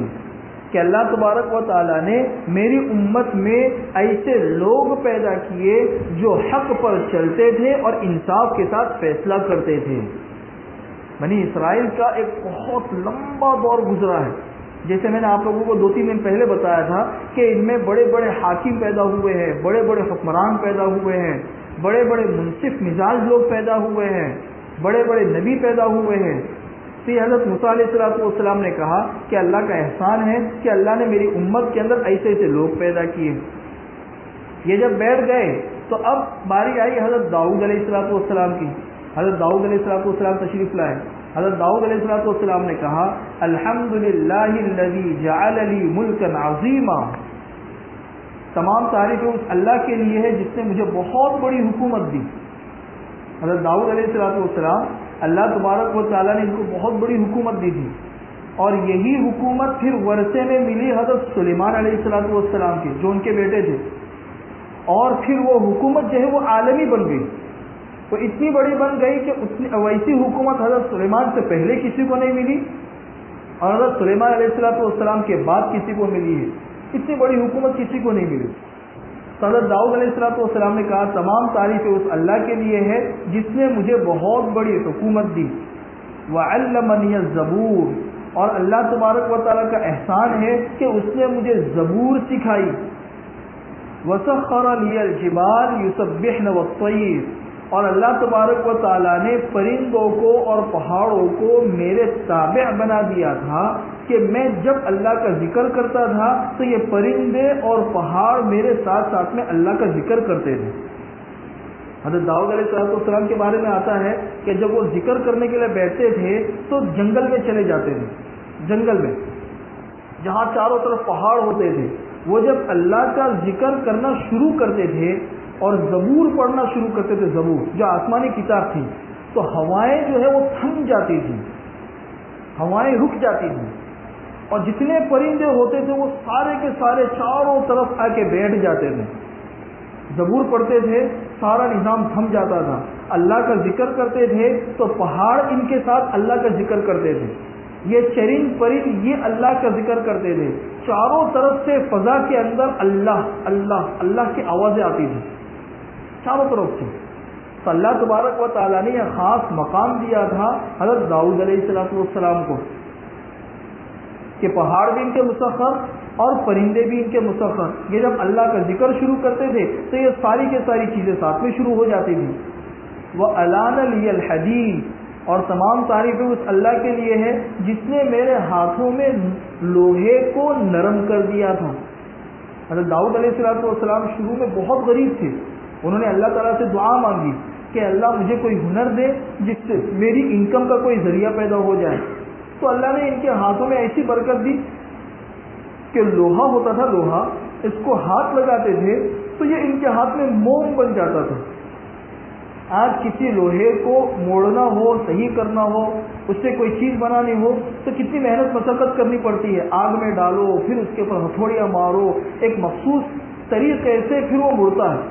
کہ اللہ تبارک و تعالیٰ نے میری امت میں ایسے لوگ پیدا کیے جو حق پر چلتے تھے اور انصاف کے ساتھ فیصلہ کرتے تھے. بنی اسرائیل کا ایک بہت لمبا دور گزرا ہے. جیسے میں نے آپ لوگوں کو 2-3 دن پہلے بتایا تھا کہ ان میں بڑے بڑے حاکم پیدا ہوئے ہیں، بڑے بڑے حکمران پیدا ہوئے ہیں، بڑے بڑے منصف مزاج لوگ پیدا ہوئے ہیں، بڑے بڑے نبی پیدا ہوئے ہیں. تو یہ حضرت موسیٰ علیہ السلام نے کہا کہ اللہ کا احسان ہے کہ اللہ نے میری امت کے اندر ایسے ایسے لوگ پیدا کیے. یہ جب بیٹھ گئے تو اب باری آئی حضرت داؤد علیہ السلام کی. حضرت داؤد علیہ السلام تشریف لائے. حضرت داؤد علیہ السلام نے کہا الحمدللہ الذی جعل لی ملکا عظیما، تمام تعریفیں اس اللہ کے لیے ہے جس نے مجھے بہت بڑی حکومت دی. حضرت داؤد علیہ السلام اللہ تبارک و تعالیٰ نے ان کو بہت بڑی حکومت دی تھی، اور یہی حکومت پھر ورثے میں ملی حضرت سلیمان علیہ السلام کی جو ان کے بیٹے تھے. اور پھر وہ حکومت جو ہے وہ عالمی بن گئی، وہ اتنی بڑی بن گئی کہ ویسی حکومت حضرت سلیمان سے پہلے کسی کو نہیں ملی اور حضرت سلیمان علیہ السلام کے بعد کسی کو ملی ہے. اتنی بڑی حکومت کسی کو نہیں ملی. حضرت داؤد علیہ السلام نے کہا تمام تعریفیں اس اللہ کے لیے ہے جس نے مجھے بہت بڑی حکومت دی، وعلمنی الزبور، اور اللہ تبارک و تعالیٰ کا احسان ہے کہ اس نے مجھے زبور سکھائی، وسخر لی الجبال یسبحن والطیر، اور اللہ تبارک و تعالیٰ نے پرندوں کو اور پہاڑوں کو میرے تابع بنا دیا تھا کہ میں جب اللہ کا ذکر کرتا تھا تو یہ پرندے اور پہاڑ میرے ساتھ ساتھ میں اللہ کا ذکر کرتے تھے۔ حضرت داؤد علیہ السلام کے بارے میں آتا ہے کہ جب وہ ذکر کرنے کے لیے بیٹھتے تھے تو جنگل میں چلے جاتے تھے، جنگل میں جہاں چاروں طرف پہاڑ ہوتے تھے، وہ جب اللہ کا ذکر کرنا شروع کرتے تھے اور زبور پڑھنا شروع کرتے تھے، زبور جو آسمانی کتاب تھی، تو ہوائیں جو ہے وہ تھم جاتی تھی، ہوائیں رک جاتی تھی، اور جتنے پرندے ہوتے تھے وہ سارے کے سارے چاروں طرف آ کے بیٹھ جاتے تھے۔ زبور پڑھتے تھے، سارا نظام تھم جاتا تھا، اللہ کا ذکر کرتے تھے تو پہاڑ ان کے ساتھ اللہ کا ذکر کرتے تھے، یہ چرند پرند یہ اللہ کا ذکر کرتے تھے، چاروں طرف سے فضا کے اندر اللہ اللہ اللہ کی آوازیں آتی تھی چاروں طرف سے۔ تو اللہ تبارک و تعالیٰ نے یہ خاص مقام دیا تھا حضرت داؤد علیہ السلام کو کہ پہاڑ بھی ان کے مسخر اور پرندے بھی ان کے مسخر، یہ جب اللہ کا ذکر شروع کرتے تھے تو یہ ساری کے ساری چیزیں ساتھ میں شروع ہو جاتی تھی۔ وَأَلَانَ لِيَ الْحَدِيدَ، اور تمام تعریفیں اس اللہ کے لیے ہے جس نے میرے ہاتھوں میں لوہے کو نرم کر دیا تھا۔ حضرت داؤد علیہ السلام شروع میں بہت غریب تھے، انہوں نے اللہ تعالیٰ سے دعا مانگی کہ اللہ مجھے کوئی ہنر دے جس سے میری انکم کا کوئی ذریعہ پیدا ہو جائے، تو اللہ نے ان کے ہاتھوں میں ایسی برکت دی کہ لوہا ہوتا تھا، لوہا اس کو ہاتھ لگاتے تھے تو یہ ان کے ہاتھ میں موم بن جاتا تھا۔ آج کسی لوہے کو موڑنا ہو، صحیح کرنا ہو، اس سے کوئی چیز بنانی ہو تو کتنی محنت مشقت کرنی پڑتی ہے، آگ میں ڈالو، پھر اس کے اوپر ہتھوڑیاں مارو، ایک مخصوص طریقے سے پھر وہ مڑتا ہے۔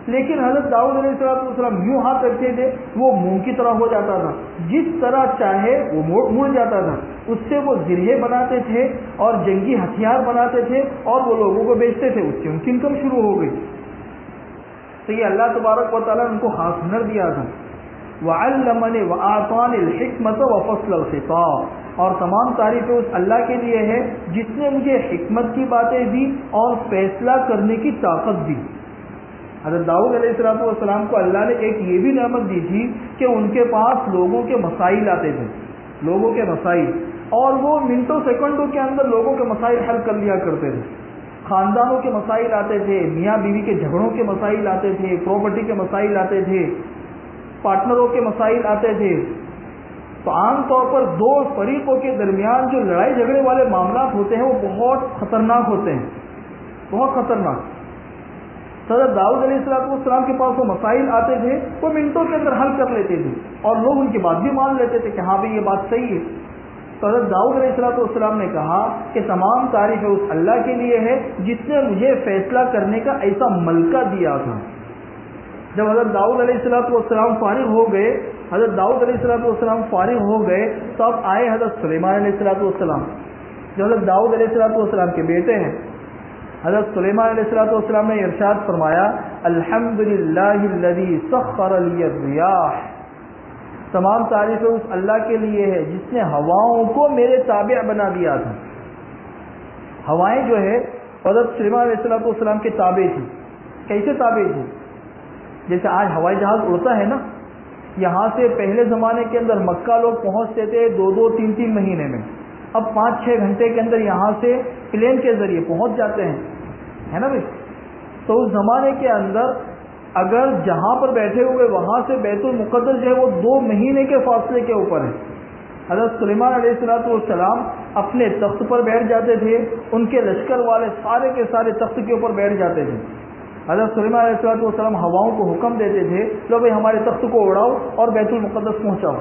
لیکن حضرت داؤد علیہ السلام یوں ہاتھ رکھتے تھے وہ موم کی طرح ہو جاتا تھا، جس طرح چاہے وہ مڑ جاتا تھا، اس سے وہ زرہے بناتے تھے اور جنگی ہتھیار بناتے تھے اور وہ لوگوں کو بیچتے تھے، اس سے ان کی انکم شروع ہو گئی۔ تو یہ اللہ تبارک و تعالیٰ نے ان کو خاص ہنر دیا تھا۔ وَعَلَّمَنِ وَآتَانِ الْحِكْمَةَ وَفَصْلَ الْخِطَابِ، اور تمام تعریفیں اس اللہ کے لیے ہے جس نے مجھے حکمت کی باتیں دی اور فیصلہ کرنے کی طاقت دی۔ حضرت داؤد علیہ السلام کو اللہ نے ایک یہ بھی نعمت دی تھی کہ ان کے پاس لوگوں کے مسائل آتے تھے، لوگوں کے مسائل، اور وہ منٹوں سیکنڈوں کے اندر لوگوں کے مسائل حل کر لیا کرتے تھے۔ خاندانوں کے مسائل آتے تھے، میاں بیوی کے جھگڑوں کے مسائل آتے تھے، پراپرٹی کے مسائل آتے تھے، پارٹنروں کے مسائل آتے تھے۔ تو عام طور پر دو فریقوں کے درمیان جو لڑائی جھگڑے والے معاملات ہوتے ہیں وہ بہت خطرناک ہوتے ہیں، بہت خطرناک۔ حضرت داؤد علیہ السلام کے پاس وہ مسائل آتے تھے، وہ منٹوں کے اندر حل کر لیتے تھے اور لوگ ان کی بات بھی مان لیتے تھے کہ ہاں بھائی یہ بات صحیح ہے۔ تو حضرت داؤد علیہ السلام نے کہا کہ تمام تعریف اس اللہ کے لیے ہے جس نے مجھے فیصلہ کرنے کا ایسا ملکہ دیا تھا۔ جب حضرت داؤد علیہ السلام فارغ ہو گئے، حضرت داؤد علیہ السلام فارغ ہو گئے، تب آئے حضرت سلیمان علیہ السلام جو حضرت داؤد علیہ السلام کے بیٹے ہیں۔ حضرت سلیمان علیہ السلام نے ارشاد فرمایا الحمدللہ الذی سخر لی الریاح، تمام تعریفیں اس اللہ کے لیے ہے جس نے ہواؤں کو میرے تابع بنا دیا تھا۔ ہوائیں جو ہے حضرت سلیمان علیہ السلام کے تابع تھی۔ کیسے تابع تھی؟ جیسے آج ہوائی جہاز اڑتا ہے نا، یہاں سے پہلے زمانے کے اندر مکہ لوگ پہنچتے تھے 2-3 مہینے میں، اب 5-6 گھنٹے کے اندر یہاں سے پلین کے ذریعے پہنچ جاتے ہیں، ہے نا بھائی۔ تو اس زمانے کے اندر اگر جہاں پر بیٹھے ہوئے وہاں سے بیت المقدس جو ہے وہ 2 مہینے کے فاصلے کے اوپر ہے۔ حضرت سلیمان علیہ السلام اپنے تخت پر بیٹھ جاتے تھے، ان کے لشکر والے سارے کے سارے تخت کے اوپر بیٹھ جاتے تھے۔ حضرت سلیمان علیہ السلام ہواؤں کو حکم دیتے تھے لو بھائی ہمارے تخت کو اڑاؤ اور بیت المقدس پہنچاؤ۔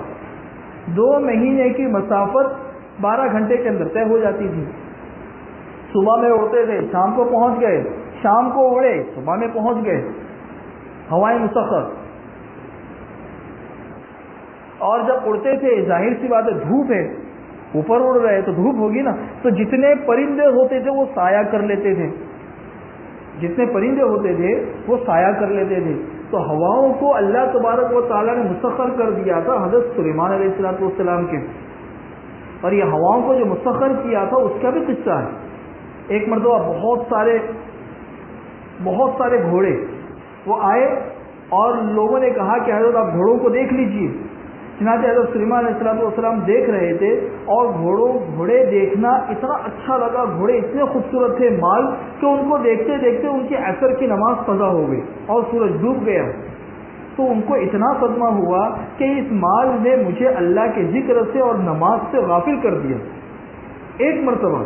2 مہینے کی مسافت 12 گھنٹے کے اندر طے ہو جاتی تھی۔ صبح میں اڑتے تھے، شام کو پہنچ گئے، شام کو اڑے، صبح میں پہنچ گئے، ہوائیں مسخر۔ اور جب اڑتے تھے ظاہر سی بات ہے دھوپ ہے، اوپر اڑ رہے تو دھوپ ہوگی نا، تو جتنے پرندے ہوتے تھے وہ سایہ کر لیتے تھے، جتنے پرندے ہوتے تھے وہ سایہ کر لیتے تھے. تو ہواؤں کو اللہ تبارک و تعالیٰ نے مسخر کر دیا تھا حضرت سلیمان علیہ السلام کے. اور یہ ہواؤں کو جو مسخر کیا تھا اس کا بھی قصہ ہے. ایک مرتبہ بہت سارے گھوڑے وہ آئے اور لوگوں نے کہا کہ حضرت آپ گھوڑوں کو دیکھ لیجئے. چنانچہ حضرت سلیمان علیہ السلام دیکھ رہے تھے اور گھوڑے دیکھنا اتنا اچھا لگا. گھوڑے اتنے خوبصورت تھے مال کہ ان کو دیکھتے دیکھتے ان کی عصر کی نماز قضا ہو گئی اور سورج ڈوب گیا. تو ان کو اتنا صدمہ ہوا کہ اس مال نے مجھے اللہ کے ذکر سے اور نماز سے غافل کر دیا. ایک مرتبہ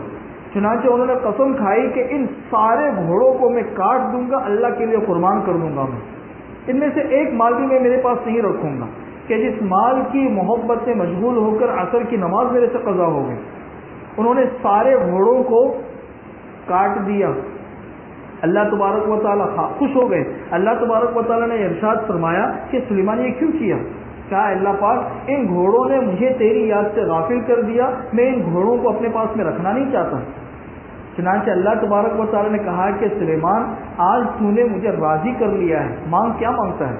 چنانچہ انہوں نے قسم کھائی کہ ان سارے گھوڑوں کو میں کاٹ دوں گا, اللہ کے لیے قربان کر دوں گا. میں ان میں سے ایک مال بھی میں میرے پاس نہیں رکھوں گا کہ جس مال کی محبت سے مشغول ہو کر عصر کی نماز میرے سے قضا ہو گئی. انہوں نے سارے گھوڑوں کو کاٹ دیا. اللہ تبارک و تعالیٰ خوش ہو گئے. اللہ تبارک و تعالیٰ نے ارشاد فرمایا کہ سلیمان یہ کیوں کیا؟ کہا اللہ پاک ان گھوڑوں نے مجھے تیری یاد سے غافل کر دیا, میں ان گھوڑوں کو اپنے پاس میں رکھنا نہیں چاہتا. چنانچہ اللہ تبارک و تعالیٰ نے کہا کہ سلیمان آج تو نے مجھے راضی کر لیا ہے, مانگ کیا مانگتا ہے؟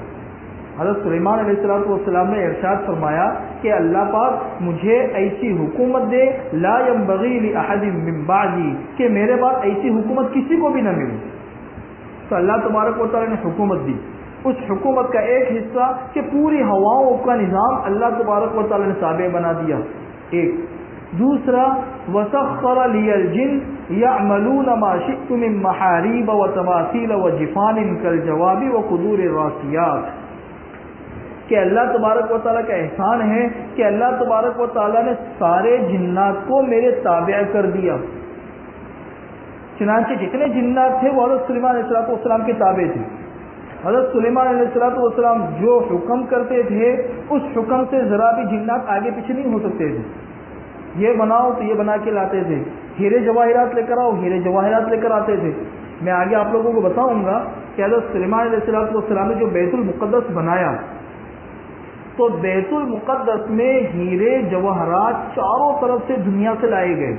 حضرت سلیمان علیہ السلام نے ارشاد فرمایا کہ اللہ پاک مجھے ایسی حکومت دے لا ينبغي لأحد من بعدی, کہ میرے بعد ایسی حکومت کسی کو بھی نہ ملے. تو اللہ تبارک و تعالیٰ نے حکومت دی. اس حکومت کا ایک حصہ کہ پوری ہواؤں کا نظام اللہ تبارک و تعالیٰ نے تابع بنا دیا. ایک دوسرا وسخر لی الجن یعملون ما شئت من محاریب وتماثیل وجفان کالجواب وقدور الراسیات, کہ اللہ تبارک و تعالیٰ کا احسان ہے کہ اللہ تبارک و تعالیٰ نے سارے جنات کو میرے تابع کر دیا. چنانچہ جتنے جنات تھے وہ حضرت سلیمان علیہ السلام کے تابع تھے. حضرت سلیمان علیہ السلام جو حکم کرتے تھے اس حکم سے ذرا بھی جنات آگے پیچھے نہیں ہو سکتے تھے. یہ بناؤ تو یہ بنا کے لاتے تھے, ہیرے جواہرات لے کر آؤ ہیرے جواہرات لے کر آتے تھے. میں آگے آپ لوگوں کو بتاؤں گا کہ حضرت سلیمان علیہ السلام نے جو بیت المقدس بنایا تو بیت المقدس میں ہیرے جواہرات چاروں طرف سے دنیا سے لائے گئے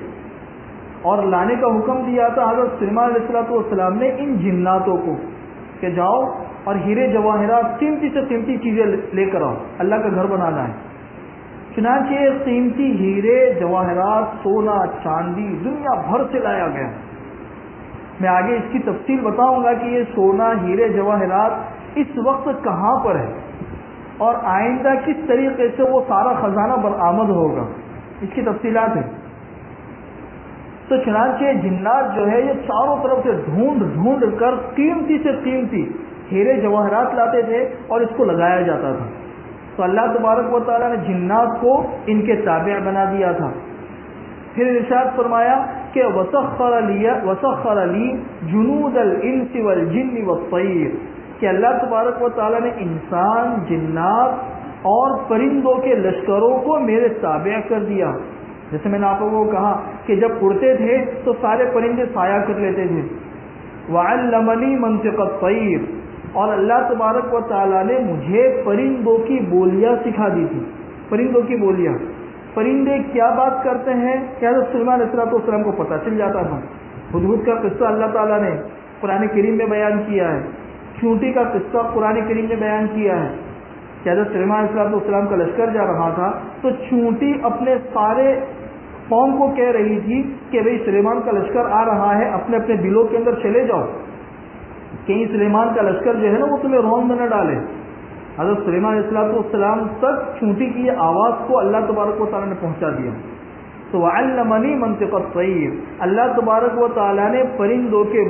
اور لانے کا حکم دیا تھا حضرت سلیمان علیہ السلام نے ان جناتوں کو کہ جاؤ اور ہیرے جواہرات قیمتی سے قیمتی چیزیں لے کر آؤ, اللہ کا گھر بنانا ہے. چنانچہ قیمتی ہیرے جواہرات سونا چاندی دنیا بھر سے لایا گیا. میں آگے اس کی تفصیل بتاؤں گا کہ یہ سونا ہیرے جواہرات اس وقت کہاں پر ہے اور آئندہ کس طریقے سے وہ سارا خزانہ برآمد ہوگا, اس کی تفصیلات ہیں. تو چنانچہ جنات جو ہے یہ چاروں طرف سے ڈھونڈ کر قیمتی سے قیمتی ہیرے جواہرات لاتے تھے اور اس کو لگایا جاتا تھا. تو اللہ تبارک و تعالیٰ نے جنات کو ان کے تابع بنا دیا تھا. پھر ارشاد فرمایا کہ وسخر لی جنود الانس والجن والطیر, کہ اللہ تبارک و تعالیٰ نے انسان جنات اور پرندوں کے لشکروں کو میرے تابع کر دیا. جیسے میں نے آپ لوگوں کو کہا کہ جب اڑتے تھے تو سارے پرندے سایہ کر لیتے تھے. وعلمنی منطق الطیر, اور اللہ تبارک و تعالیٰ نے مجھے پرندوں کی بولیاں سکھا دی تھی. پرندوں کی بولیاں, پرندے کیا بات کرتے ہیں کہ حضرت سلیمان علیہ السلام کو پتہ چل جاتا تھا. ہدہد کا قصہ اللہ تعالیٰ نے قرآن کریم میں بیان کیا ہے. چونٹی کا قصہ قرآن کریم نے بیان کیا ہے کہ حضرت سلیمان علیہ السلام کا لشکر جا رہا تھا تو چونٹی اپنے سارے قوم کو کہہ رہی تھی کہ بھئی سلیمان کا لشکر آ رہا ہے, اپنے اپنے بلوں کے اندر چلے جاؤ, کہیں سلیمان کا لشکر جو ہے نا وہ تمہیں رون میں نہ ڈالے. حضرت سلیمان علیہ السلام تک چونٹی کی آواز کو اللہ تبارک و تعالیٰ نے پہنچا دیا. تو وعلمنی منطق الطیر, اللہ تبارک و تعالیٰ نے پرندوں کے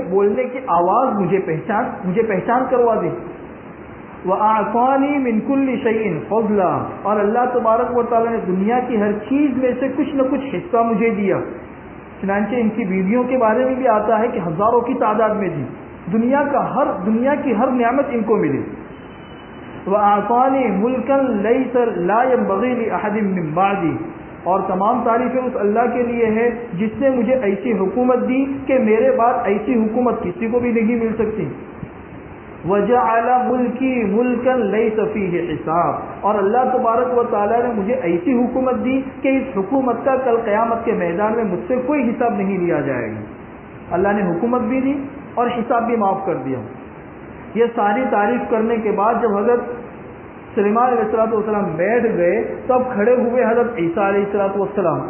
بولنے کی آواز مجھے پہچان کروا دی. وَأَعْطَانِي مِنْ كُلِّ شَيْءٍ فَضْلًا, اور اللہ تبارک و تعالیٰ نے دنیا کی ہر چیز میں سے کچھ نہ کچھ حصہ مجھے دیا. چنانچہ ان کی بیویوں کے بارے میں بھی آتا ہے کہ ہزاروں کی تعداد میں تھی. دنیا کی ہر نعمت ان کو ملی. وَأَعْطَانِي مُلْكًا لَيْسَ لَا يَنبَغِي لِأَحَدٍ مِّن بَعْدِي, اور تمام تعریفیں اس اللہ کے لیے ہے جس نے مجھے ایسی حکومت دی کہ میرے بعد ایسی حکومت کسی کو بھی نہیں مل سکتی. وجعل ملکی ملکا لیس فیہ حساب، اور اللہ تبارک و تعالیٰ نے مجھے ایسی حکومت دی کہ اس حکومت کا کل قیامت کے میدان میں مجھ سے کوئی حساب نہیں لیا جائے گا۔ اللہ نے حکومت بھی دی اور حساب بھی معاف کر دیا۔ یہ ساری تعریف کرنے کے بعد جب حضرت سلیمان علیہ السلام بیٹھ گئے تو اب کھڑے ہوئے حضرت عیسیٰ علیہ السلام۔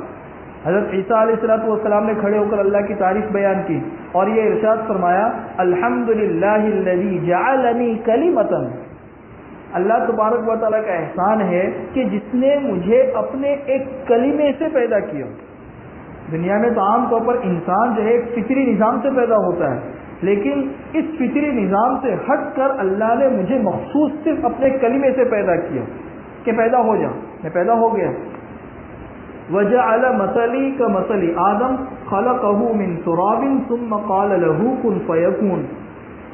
حضرت عیسیٰ علیہ السلام نے کھڑے ہو کر اللہ کی تعریف بیان کی اور یہ ارشاد فرمایا الحمدللہ الذی جعلنی کلمۃ، اللہ تبارک و تعالیٰ کا احسان ہے کہ جس نے مجھے اپنے ایک کلمے سے پیدا کیا۔ دنیا میں تو عام طور پر انسان جو ہے ایک فطری نظام سے پیدا ہوتا ہے، لیکن اس فطری نظام سے ہٹ کر اللہ نے مجھے مخصوص صرف اپنے کلمے سے پیدا کیا کہ پیدا ہو جا، میں پیدا ہو گیا۔ وجعل مثلی کمثل آدم خلقہ من تراب ثم قال له کن فیکون،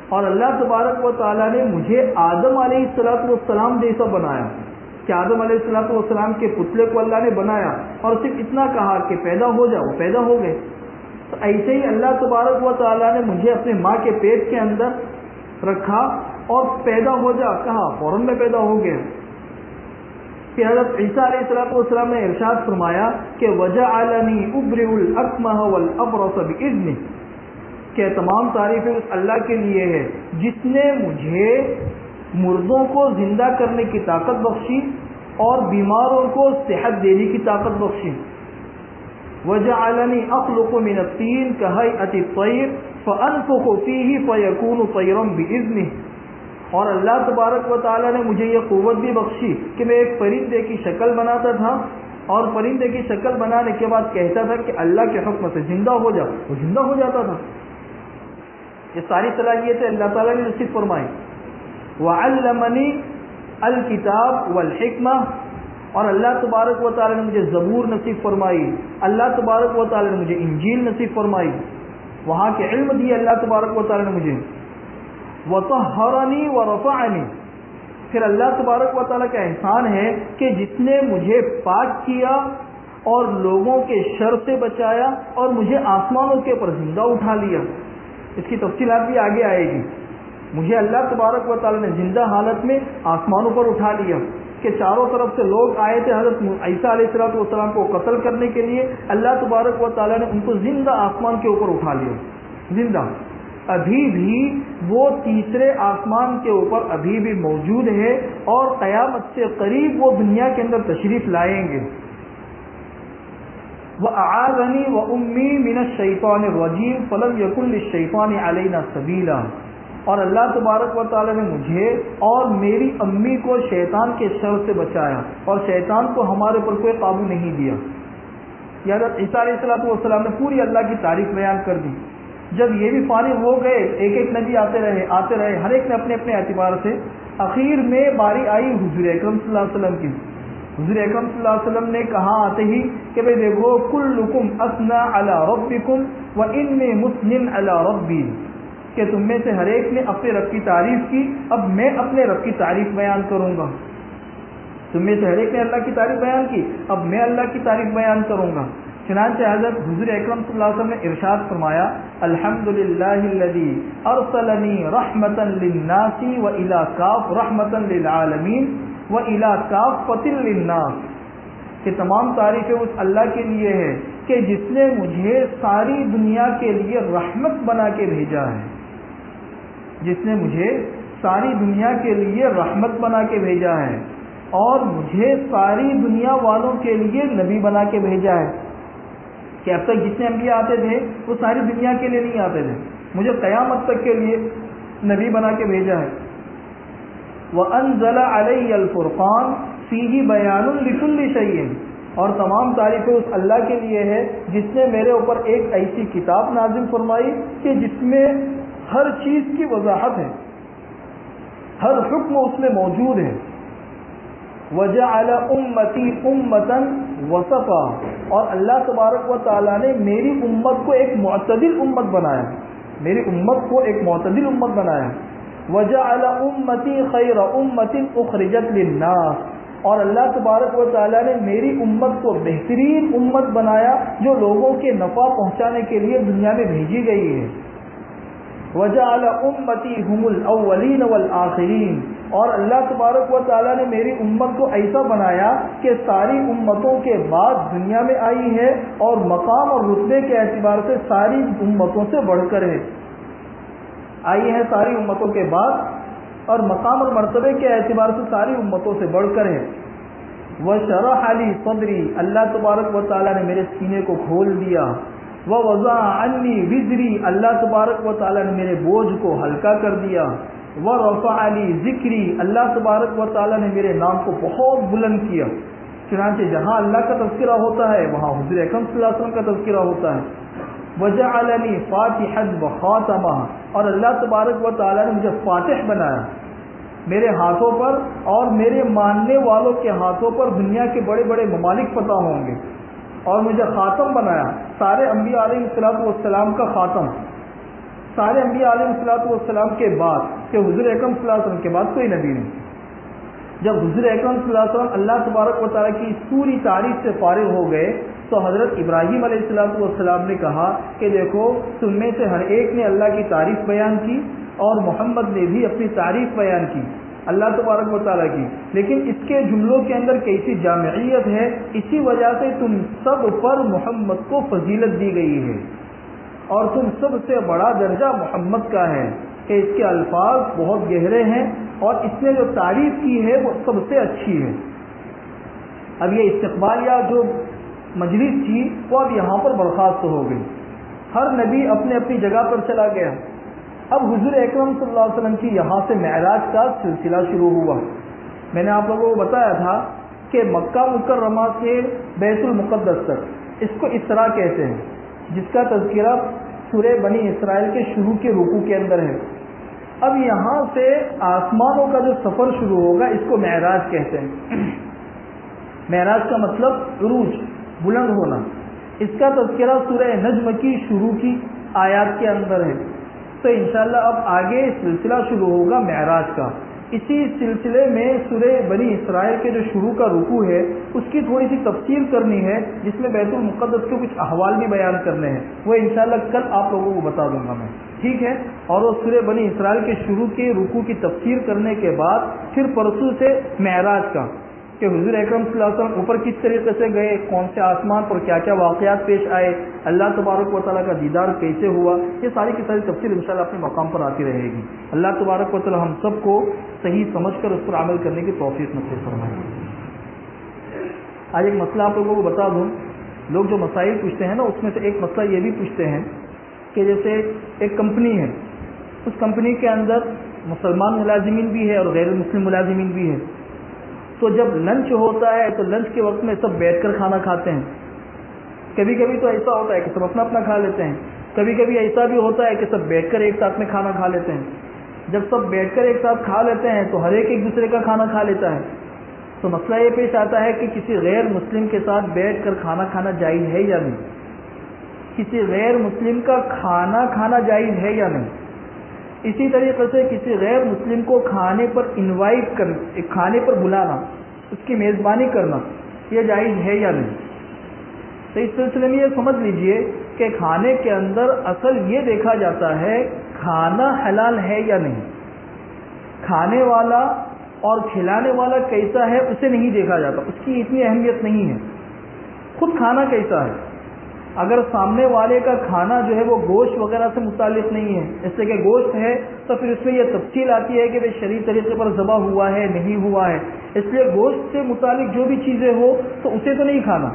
اور اللہ تبارک و تعالیٰ نے مجھے آدم علیہ السلام جیسا بنایا کہ آدم علیہ السلام کے پتلے کو اللہ نے بنایا اور صرف اتنا کہا کہ پیدا ہو جاؤ، وہ پیدا ہو گئے۔ تو ایسے ہی اللہ تبارک و تعالیٰ نے مجھے اپنے ماں کے پیٹ کے اندر رکھا اور پیدا ہو جا کہا، فوراً میں پیدا ہو گیا۔ کہ حضرت عیسیٰ علیہ السلام نے ارشاد فرمایا کہ وجعلنی ابرئ الاکمہ والابرص باذنہ، کہ تمام تعریفیں اس اللہ کے لیے ہے جس نے مجھے مردوں کو زندہ کرنے کی طاقت بخشی اور بیماروں کو صحت دینے کی طاقت بخشی۔ وجعلنی اخلق من الطین کہیئۃ الطیر فانفخ فیہ فیکون طیرا باذنہ، اور اللہ تبارک و تعالیٰ نے مجھے یہ قوت بھی بخشی کہ میں ایک پرندے کی شکل بناتا تھا اور پرندے کی شکل بنانے کے بعد کہتا تھا کہ اللہ کے حکم سے زندہ ہو جا، وہ زندہ ہو جاتا تھا۔ یہ ساری صلاحیتیں اللہ تعالیٰ نے نصیب فرمائی۔ وعلمنی الکتاب والحکمہ، اور اللہ تبارک و تعالیٰ نے مجھے زبور نصیب فرمائی، اللہ تبارک و تعالیٰ نے مجھے انجیل نصیب فرمائی، وہاں کے علم دیے اللہ تبارک و تعالیٰ نے مجھے۔ وطہرنی ورفعنی، پھر اللہ تبارک و تعالیٰ کا احسان ہے کہ جس نے مجھے پاک کیا اور لوگوں کے شر سے بچایا اور مجھے آسمانوں کے اوپر زندہ اٹھا لیا۔ اس کی تفصیلات بھی آگے آئے گی۔ مجھے اللہ تبارک و تعالیٰ نے زندہ حالت میں آسمانوں پر اٹھا لیا کہ چاروں طرف سے لوگ آئے تھے حضرت عیسیٰ علیہ السلام کو قتل کرنے کے لیے، اللہ تبارک و تعالیٰ نے ان کو زندہ آسمان کے اوپر اٹھا لیا، زندہ۔ ابھی بھی وہ تیسرے آسمان کے اوپر ابھی بھی موجود ہے اور قیامت سے قریب وہ دنیا کے اندر تشریف لائیں گے۔ وَأَعَاذَنِي وَأُمِّي مِنَ الشَّيْطَانِ الرَّجِيمِ فَلَمْ يَكُنْ لِلشَّيْطَانِ عَلَيْنَا سَبِيلًا، اور اللہ تبارک و تعالیٰ نے مجھے اور میری امی کو شیطان کے شر سے بچایا اور شیطان کو ہمارے پر کوئی قابو نہیں دیا۔ یہ حضرت عیسیٰ علیہ السلام نے پوری اللہ کی تعریف بیان کر دی۔ جب یہ بھی فارغ ہو گئے، ایک ایک نبی آتے رہے، ہر ایک نے اپنے اپنے اعتبار سے، اخیر میں باری آئی حضور اکرم صلی اللہ علیہ وسلم کی۔ حضور اکرم صلی اللہ علیہ وسلم نے کہا آتے ہی کہ بھئی دیکھو کلکم اثنا علی ربکم وانی مثن علی ربی، کہ تم میں سے ہر ایک نے اپنے رب کی تعریف کی، اب میں اپنے رب کی تعریف بیان کروں گا۔ تم میں سے ہر ایک نے اللہ کی تعریف بیان کی، اب میں اللہ کی تعریف بیان کروں گا۔ چنانچہ حضرت حضور اکرم صلی اللہ علیہ وسلم نے ارشاد فرمایا الحمدللہ الذی ارسلنی رحمتا للناس والی کاف رحمتا للعالمین والی کافۃ للناس، کہ تمام تعریفیں اس اللہ کے لیے ہے کہ جس نے مجھے ساری دنیا کے لیے رحمت بنا کے بھیجا ہے، جس نے مجھے ساری دنیا کے لیے رحمت بنا کے بھیجا ہے اور مجھے ساری دنیا والوں کے لیے نبی بنا کے بھیجا ہے، کہ اب تک جتنے انبیاء آتے تھے وہ ساری دنیا کے لیے نہیں آتے تھے، مجھے قیامت تک کے لیے نبی بنا کے بھیجا ہے۔ وَأَنزَلَ عَلَيَّ الْفُرْقَانَ فِيهِ بَيَانٌ لِكُلِّ شَيْءٍ، اور تمام تعریفیں اس اللہ کے لیے ہے جس نے میرے اوپر ایک ایسی کتاب نازل فرمائی کہ جس میں ہر چیز کی وضاحت ہے، ہر حکم اس میں موجود ہے۔ وَجَعَلَ أُمَّتِي أُمَّةً وَسَطًا، اور اللہ تبارک و تعالیٰ نے میری امت کو ایک معتدل امت بنایا، میری امت کو ایک معتدل امت بنایا۔ وَجَعَلَ أُمَّتِي خَيْرَ أُمَّةٍ أُخْرِجَتْ لِلنَّاسِ، اور اللہ تبارک و تعالیٰ نے میری امت کو بہترین امت بنایا جو لوگوں کے نفع پہنچانے کے لیے دنیا میں بھیجی گئی ہے۔ وجعل امتی هم الاولین والآخرین، اور اللہ تبارک و تعالیٰ نے میری امت کو ایسا بنایا کہ ساری امتوں کے بعد دنیا میں آئی ہے، اور مقام اور رتبے کے اعتبار سے ساری امتوں سے بڑھ کر ہے، آئی ہے ساری امتوں کے بعد، اور مقام اور مرتبے کے اعتبار سے ساری امتوں سے بڑھ کر ہے۔ وشرح لی صدری، اللہ تبارک و تعالیٰ نے میرے سینے کو کھول دیا۔ ووضع عنی وزری، اللہ تبارک و تعالیٰ نے میرے بوجھ کو ہلکا کر دیا۔ ورفع لی ذکری، اللہ تبارک و تعالیٰ نے میرے نام کو بہت بلند کیا۔ چنانچہ جہاں اللہ کا تذکرہ ہوتا ہے وہاں حضور اکرم صلی اللہ علیہ وسلم کا تذکرہ ہوتا ہے۔ وجعلنی فاتحا وخاتما، اور اللہ تبارک و تعالیٰ نے مجھے فاتح بنایا، میرے ہاتھوں پر اور میرے ماننے والوں کے ہاتھوں پر دنیا کے بڑے بڑے ممالک فتح ہوں گے، اور مجھے خاتم بنایا، سارے انبیاء علیہ الصلوۃ والسلام کا خاتم، سارے انبیاء علیہ الصلوۃ والسلام کے بعد، کہ حضور اکرم صلی اللہ علیہ وسلم کے بعد کوئی نبی نہیں۔ جب حضور اکرم صلی اللہ علیہ وسلم اللہ تبارک و تعالیٰ کی پوری تعریف سے فارغ ہو گئے تو حضرت ابراہیم علیہ الصلوۃ والسلام نے کہا کہ دیکھو تم میں سے ہر ایک نے اللہ کی تعریف بیان کی، اور محمد نے بھی اپنی تعریف بیان کی اللہ تبارک و تعالیٰ کی، لیکن اس کے جملوں کے اندر کیسی جامعیت ہے، اسی وجہ سے تم سب پر محمد کو فضیلت دی گئی ہے، اور تم سب سے بڑا درجہ محمد کا ہے، کہ اس کے الفاظ بہت گہرے ہیں، اور اس نے جو تعریف کی ہے وہ سب سے اچھی ہے۔ اب یہ استقبالیہ جو مجلس تھی وہ اب یہاں پر برخاست ہو گئی، ہر نبی اپنے اپنی جگہ پر چلا گیا۔ اب حضور اکرم صلی اللہ علیہ وسلم کی یہاں سے معراج کا سلسلہ شروع ہوا۔ میں نے آپ لوگوں کو بتایا تھا کہ مکہ مکرمہ سے بیت المقدس تک اس کو اسراء کہتے ہیں، جس کا تذکرہ سورہ بنی اسرائیل کے شروع کے رکوع کے اندر ہے۔ اب یہاں سے آسمانوں کا جو سفر شروع ہوگا اس کو معراج کہتے ہیں۔ معراج کا مطلب عروج، بلند ہونا۔ اس کا تذکرہ سورہ نجم کی شروع کی آیات کے اندر ہے۔ تو انشاءاللہ اب آگے سلسلہ شروع ہوگا معراج کا۔ اسی سلسلے میں سورہ بنی اسرائیل کے جو شروع کا رکوع ہے اس کی تھوڑی سی تفصیل کرنی ہے، جس میں بیت المقدس کے کچھ احوال بھی بیان کرنے ہیں، وہ انشاءاللہ کل آپ لوگوں کو بتا دوں گا میں، ٹھیک ہے؟ اور وہ سورہ بنی اسرائیل کے شروع کے رکوع کی تفسیر کرنے کے بعد پھر پرسوں سے معراج کا، کہ حضور اکرم صلی اللہ علیہ وسلم اوپر کس طریقے سے گئے، کون سے آسمان پر کیا کیا واقعات پیش آئے، اللہ تبارک و تعالیٰ کا دیدار کیسے ہوا، یہ ساری کی ساری تفصیل انشاءاللہ اپنے مقام پر آتی رہے گی۔ اللہ تبارک و تعالیٰ ہم سب کو صحیح سمجھ کر اس پر عمل کرنے کی توفیق نصیب فرمائے۔ آج ایک مسئلہ آپ لوگوں کو بتا دوں، لوگ جو مسائل پوچھتے ہیں نا اس میں سے ایک مسئلہ یہ بھی پوچھتے ہیں کہ جیسے ایک کمپنی ہے، اس کمپنی کے اندر مسلمان ملازمین بھی ہے اور غیر مسلم ملازمین بھی ہے، تو جب لنچ ہوتا ہے تو لنچ کے وقت میں سب بیٹھ کر کھانا کھاتے ہیں۔ کبھی کبھی تو ایسا ہوتا ہے کہ سب اپنا اپنا کھا لیتے ہیں، کبھی کبھی ایسا بھی ہوتا ہے کہ سب بیٹھ کر ایک ساتھ میں کھانا کھا لیتے ہیں۔ جب سب بیٹھ کر ایک ساتھ کھا لیتے ہیں تو ہر ایک دوسرے کا کھانا کھا لیتا ہے، تو مسئلہ یہ پیش آتا ہے کہ کسی غیر مسلم کے ساتھ بیٹھ کر کھانا کھانا جائز ہے یا نہیں، کسی غیر مسلم کا کھانا کھانا جائز ہے یا نہیں۔ اسی طریقے سے کسی غیر مسلم کو کھانے پر انوائٹ کر، کھانے پر بلانا، اس کی میزبانی کرنا، یہ جائز ہے یا نہیں۔ تو اس سلسلے میں یہ سمجھ لیجئے کہ کھانے کے اندر اصل یہ دیکھا جاتا ہے کھانا حلال ہے یا نہیں، کھانے والا اور کھلانے والا کیسا ہے اسے نہیں دیکھا جاتا، اس کی اتنی اہمیت نہیں ہے، خود کھانا کیسا ہے۔ اگر سامنے والے کا کھانا جو ہے وہ گوشت وغیرہ سے متعلق نہیں ہے، اس سے کہ گوشت ہے تو پھر اس میں یہ تفصیل آتی ہے کہ وہ شرعی طریقے پر ذبح ہوا ہے نہیں ہوا ہے، اس لیے گوشت سے متعلق جو بھی چیزیں ہو تو اسے تو نہیں کھانا۔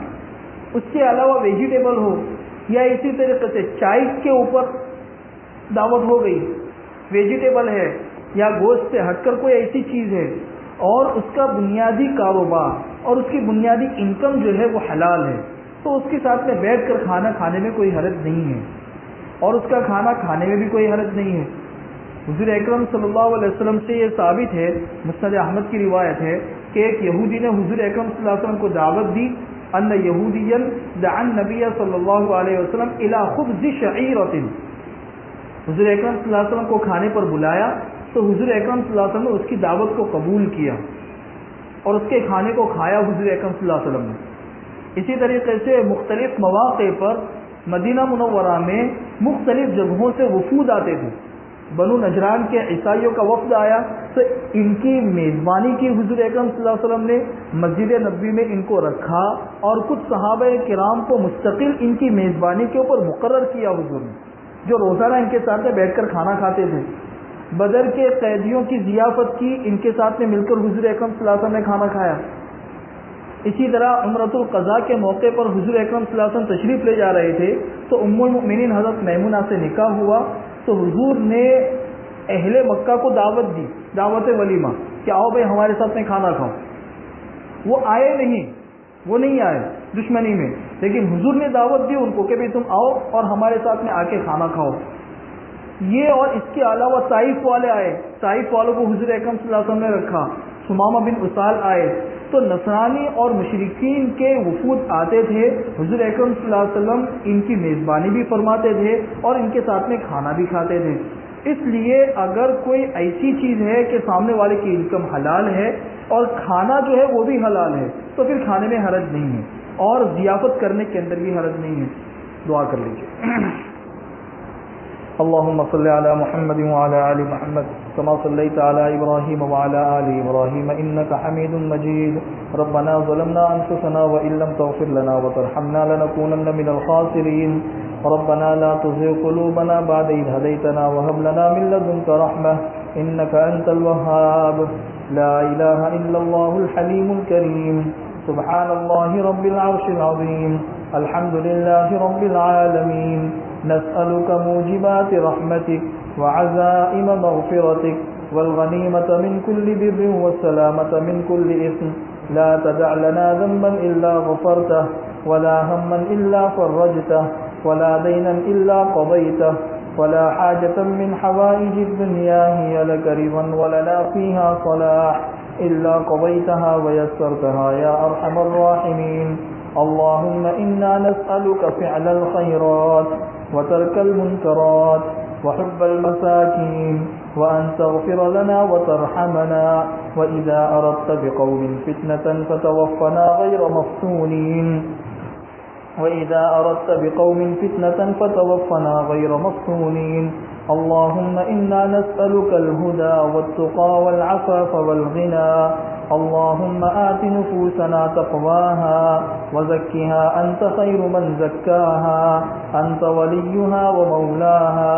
اس کے علاوہ ویجیٹیبل ہو، یا اسی طریقے سے چائے کے اوپر دعوت ہو گئی، ویجیٹیبل ہے یا گوشت سے ہٹ کر کوئی ایسی چیز ہے اور اس کا بنیادی کاروبار اور اس کی بنیادی انکم جو ہے وہ حلال ہے، تو اس کے ساتھ میں بیٹھ کر کھانا کھانے میں کوئی حرج نہیں ہے، اور اس کا کھانا کھانے میں بھی کوئی حرج نہیں ہے۔ حضور اکرم صلی اللہ علیہ وسلم سے یہ ثابت ہے، مسند احمد کی روایت ہے کہ ایک یہودی نے حضور اکرم صلی اللہ علیہ وسلم کو دعوت دی، ان یہودیا دعا النبی صلی اللہ علیہ وسلم الی خبز شعیرۃ، حضور اکرم صلی اللہ علیہ وسلم کو کھانے پر بلایا تو حضور اکرم صلی اللہ علیہ وسلم نے اس کی دعوت کو قبول کیا اور اس کے کھانے کو کھایا حضور اکرم صلی اللہ علیہ وسلم نے۔ اسی طریقے سے مختلف مواقع پر مدینہ منورہ میں مختلف جگہوں سے وفود آتے تھے، بنو نجران کے عیسائیوں کا وفد آیا تو ان کی میزبانی کی حضور اکرم صلی اللہ علیہ وسلم نے مسجد نبوی میں ان کو رکھا، اور کچھ صحابہ کرام کو مستقل ان کی میزبانی کے اوپر مقرر کیا حضور نے، جو روزانہ ان کے ساتھ میں بیٹھ کر کھانا کھاتے تھے۔ بدر کے قیدیوں کی ضیافت کی، ان کے ساتھ میں مل کر حضور اکرم صلی اللہ علیہ وسلم نے کھانا کھایا۔ اسی طرح عمرۃ القضاء کے موقع پر حضور اکرم صلی اللہ علیہ وسلم تشریف لے جا رہے تھے تو ام المؤمنین حضرت میمونہ سے نکاح ہوا، تو حضور نے اہل مکہ کو دعوت دی، دعوت ولیمہ، کہ آؤ بھائی ہمارے ساتھ میں کھانا کھاؤ۔ وہ آئے نہیں، وہ نہیں آئے دشمنی میں، لیکن حضور نے دعوت دی ان کو کہ بھائی تم آؤ اور ہمارے ساتھ میں آ کے کھانا کھاؤ۔ یہ اور اس کے علاوہ طائف والے آئے، طائف والوں کو حضور اکرم صلی اللہ علیہ وسلم نے رکھا، ثمامہ بن اسال آئے، تو نصرانی اور مشرکین کے وفود آتے تھے، حضور اکرم صلی اللہ علیہ وسلم ان کی میزبانی بھی فرماتے تھے اور ان کے ساتھ میں کھانا بھی کھاتے تھے۔ اس لیے اگر کوئی ایسی چیز ہے کہ سامنے والے کی انکم حلال ہے اور کھانا جو ہے وہ بھی حلال ہے تو پھر کھانے میں حرج نہیں ہے، اور ضیافت کرنے کے اندر بھی حرج نہیں ہے۔ دعا کر لیجیے۔ اللهم صل على محمد وعلى آل محمد كما صليت على إبراهيم وعلى آل إبراهيم إنك حميد مجيد ربنا ظلمنا أنفسنا وإن لم تغفر لنا وترحمنا لنكونن من الخاسرين ربنا لا تزغ قلوبنا بعد إذ هديتنا وهب لنا من لدنك رحمة إنك أنت الوهاب لا إله إلا الله الحليم الكريم سبحان الله رب العرش العظيم الحمد لله رب العالمين نسألك موجبات رحمتك وعزائم مغفرتك والغنيمة من كل بر والسلامة من كل إثم لا تدع لنا ذنبا إلا غفرته ولا هما إلا فرجته ولا دينا إلا قضيته ولا حاجة من حوائج الدنيا هي لك رضا ولنا فيها صلاح إلا قضيتها ويسرتها يا أرحم الراحمين اللهم إنا نسألك فعل الخيرات وترك المنكرات وحب المساكين وأن تغفر لنا وترحمنا وإذا أردت بقوم فتنة فتوفنا غير مفتونين وإذا أردت بقوم فتنة فتوفنا غير مفتونين اللهم إنا نسألك الهدى والتقى والعفاف والغنى اللهم آت نفوسنا تقواها وزكها أنت خير من زكاها أنت وليها ومولاها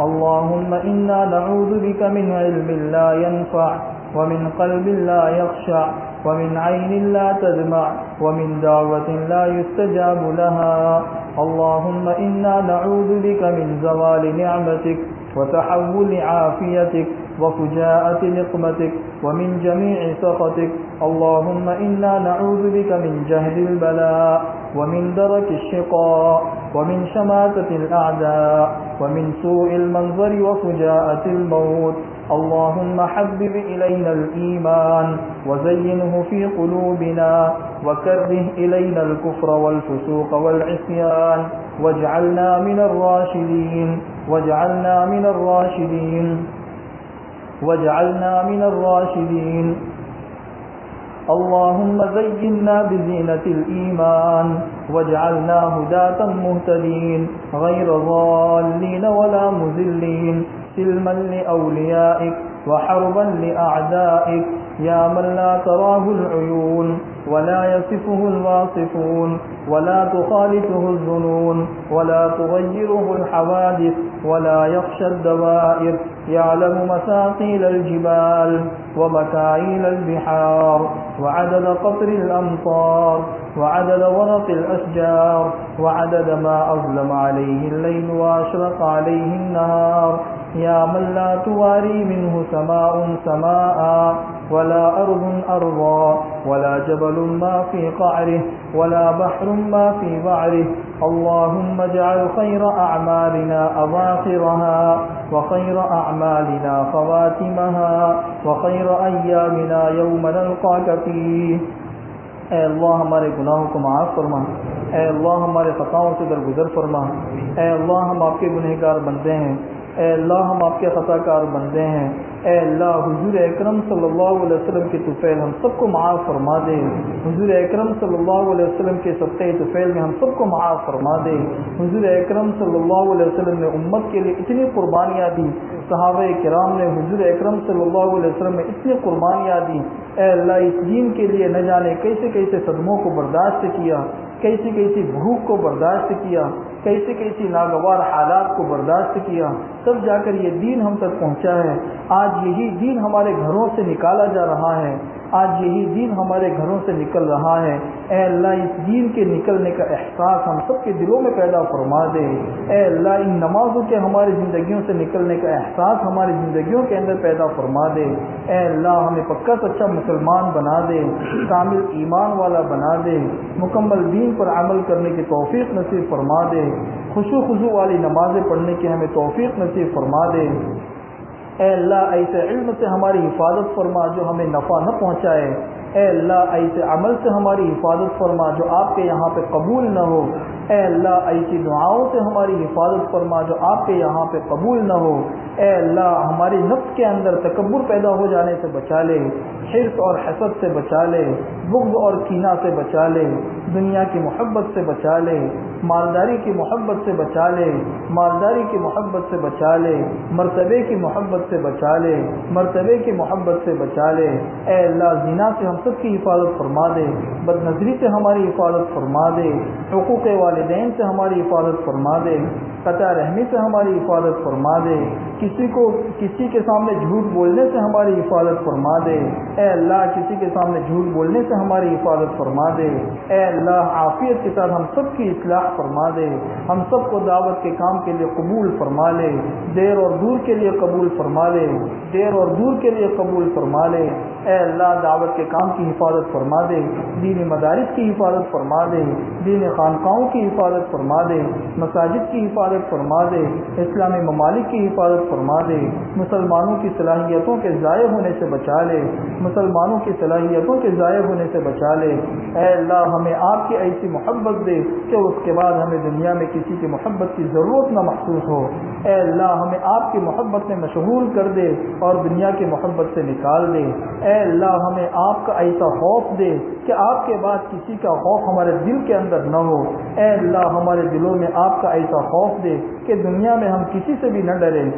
اللهم إنا نعوذ بك من علم لا ينفع ومن قلب لا يخشع ومن عين لا تدمع ومن دعوة لا يستجاب لها اللهم إنا نعوذ بك من زوال نعمتك وتحول عافيتك وفجاءة نقمتك ومن جميع سخطك اللهم إنا نعوذ بك من جهد البلاء ومن درك الشقاء ومن شماتة الأعداء ومن سوء المنظر وفجاءة الموت اللهم حبب إلينا الإيمان وزينه في قلوبنا وكره إلينا الكفر والفسوق والعصيان واجعلنا من الراشدين واجعلنا من الراشدين واجعلنا من الراشدين اللهم زينا بزينة الإيمان واجعلنا هداة مهتدين غير ضالين ولا مذلين سلما لأوليائك وحربا لأعدائك يا من لا تراه العيون ولا يصفه الواصفون ولا تخالطه الظنون ولا تغيره الحوادث ولا يخشى الدوائر يعلم مثاقيل الجبال ومكاييل البحار وعدد قطر الأمطار وعدد ورق الأشجار وعدد ما أظلم عليه الليل وأشرق عليه النهار يا من لا تواري منه سماء سماء ولا أرض أرضا ولا جبل ما في قعره ولا بحر ما في بعره اللهم اجعل خير أعمالنا أواخرها وخير أعمالنا خواتمها وخير أيامنا يوم نلقاك فيه اے اللہ ہمارے گناہوں کو معاف فرما، اے اللہ ہمارے خطاؤں سے درگزر فرما، اے اللہ ہم آپ کے گنہگار بندے ہیں، اے اللہ ہم آپ کے خطا کار بندے ہیں، اے اللہ حضور اکرم صلی اللہ علیہ وسلم کے طفیل ہم سب کو معاف فرما دے، حضور اکرم صلی اللہ علیہ وسلم کے صدقہ طفیل میں ہم سب کو معاف فرما دے۔ حضور اکرم صلی اللہ علیہ وسلم نے امت کے لیے اتنی قربانیاں دی، صحابہ کرام نے حضور اکرم صلی اللہ علیہ وسلم میں اتنی قربانیاں دی، اے اللہ اس دین کے لیے نہ جانے کیسے کیسے صدموں کو برداشت کیا، کیسی کیسی بھوک کو برداشت کیا، کیسی کیسی ناگوار حالات کو برداشت کیا، تب جا کر یہ دین ہم تک پہنچا ہے۔ آج یہی دین ہمارے گھروں سے نکالا جا رہا ہے، آج یہی دین ہمارے گھروں سے نکل رہا ہے۔ اے اللہ اس دین کے نکلنے کا احساس ہم سب کے دلوں میں پیدا فرما دے، اے اللہ ان نمازوں کے ہماری زندگیوں سے نکلنے کا احساس ہماری زندگیوں کے اندر پیدا فرما دے، اے اللہ ہمیں پکا سچا مسلمان بنا دے، کامل ایمان والا بنا دے، مکمل دین پر عمل کرنے کی توفیق نصیب فرما دے، خشوع خضوع والی نمازیں پڑھنے کی ہمیں توفیق نصیب فرما دے۔ اے اللہ ایسے علم سے ہماری حفاظت فرما جو ہمیں نفع نہ پہنچائے، اے اللہ ایسے عمل سے ہماری حفاظت فرما جو آپ کے یہاں پہ قبول نہ ہو، اے اللہ ایسی دعاؤں سے ہماری حفاظت فرما جو آپ کے یہاں پہ قبول نہ ہو، اے اللہ ہماری نفس کے اندر تکبر پیدا ہو جانے سے بچا لے، حرص اور حسد سے بچا لے، بغض اور کینہ سے بچا لے، دنیا کی محبت سے بچا لے، مالداری کی محبت سے بچا لے، مالداری کی محبت سے بچا لے، مرتبے کی محبت سے بچا لے، مرتبے کی محبت سے بچا لے، اے اللہ زنا سے ہم سب کی حفاظت فرما دے، بد نظری سے ہماری حفاظت فرما دے، حقوق والدین سے ہماری حفاظت فرما دے، قطع رحمی سے ہماری حفاظت فرما دے، کسی کے سامنے جھوٹ بولنے سے ہماری حفاظت فرما دے، اے اللہ کسی کے سامنے جھوٹ بولنے سے ہماری حفاظت فرما دے، اے اللہ عافیت کے ساتھ ہم سب کی اصلاح فرما دے، ہم سب کو دعوت کے کام کے لیے قبول فرما لے، دیر اور دور کے لیے قبول فرما لے، دیر اور دور کے لیے قبول فرما لے، اے اللہ دعوت کے کام کی حفاظت فرما دے، دینی مدارس کی حفاظت فرما دے، دینی خانقاہوں کی حفاظت فرما دے، مساجد کی حفاظت فرما دے، اسلامی ممالک کی حفاظت فرما دے، مسلمانوں کی صلاحیتوں کے ضائع ہونے سے بچا لے، مسلمانوں کی صلاحیتوں کے ضائع ہونے سے بچا لے، اے اللہ ہمیں آپ کی ایسی محبت دے کہ اس کے بعد ہمیں دنیا میں کسی کی محبت کی ضرورت نہ محسوس ہو، اے اللہ ہمیں آپ کی محبت میں مشغول کر دے اور دنیا کی محبت سے نکال دے، اے اللہ ہمیں آپ کا ایسا خوف دے کہ آپ کے بعد کسی کا خوف ہمارے دل کے اندر نہ ہو، اے اللہ ہمارے دلوں میں آپ کا ایسا خوف دے کہ دنیا میں ہم کسی سے بھی نہ ڈریں،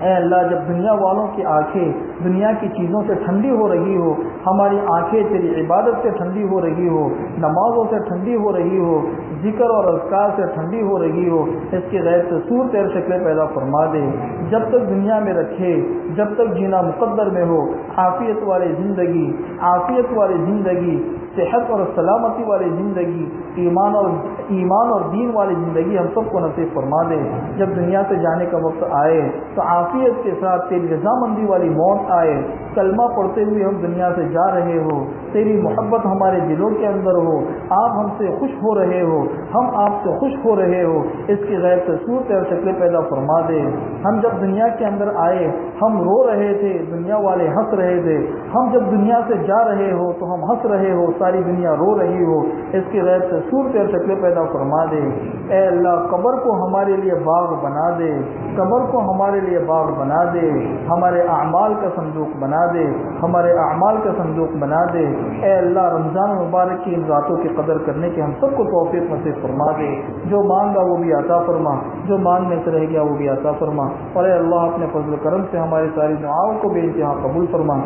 اے اللہ جب دنیا والوں کی آنکھیں دنیا کی چیزوں سے ٹھنڈی ہو رہی ہو، ہماری آنکھیں تیری عبادت سے ٹھنڈی ہو رہی ہو، نمازوں سے ٹھنڈی ہو رہی ہو، ذکر اور اذکار سے ٹھنڈی ہو رہی ہو، اس کی غیر تصور تیرے شکلیں پیدا فرما دے، جب تک دنیا میں رکھے، جب تک جینا مقدر میں ہو، عافیت والی زندگی، عافیت والی زندگی، صحت اور سلامتی والی زندگی، ایمان اور دین والی زندگی ہم سب کو نصیب فرما دے، جب دنیا سے جانے کا وقت آئے تو عافیت کے ساتھ تیری رضامندی والی موت آئے، کلمہ پڑھتے ہوئے ہم دنیا سے جا رہے ہو، تیری محبت ہمارے دلوں کے اندر ہو، آپ ہم سے خوش ہو رہے ہو، ہم آپ سے خوش ہو رہے ہو، اس کی غیر تصور تیرے شکلیں پیدا فرما دے، ہم جب دنیا کے اندر آئے ہم رو رہے تھے، دنیا والے ہنس رہے تھے، ہم جب دنیا سے جا رہے ہو تو ہم ہنس رہے ہو، ساری دنیا رو رہی ہو، اس کی غیر تصور تیرے شکلیں پیدا فرما دے، اے اللہ قبر کو ہمارے لیے باغ بنا دے، قبر کو ہمارے لیے باغ بنا دے، ہمارے اعمال کا صندوق بنا دے، ہمارے اعمال کا صندوق بنا دے، اے اللہ رمضان مبارک کی ان راتوں کی قدر کرنے کی ہم سب کو توفیق نصیب فرما دے، جو مانگا وہ بھی عطا فرما، جو مانگنے سے رہ گیا وہ بھی عطا فرما، اور اے اللہ اپنے فضل و کرم سے ہماری ساری دعاؤں کو بے انتہا قبول فرما۔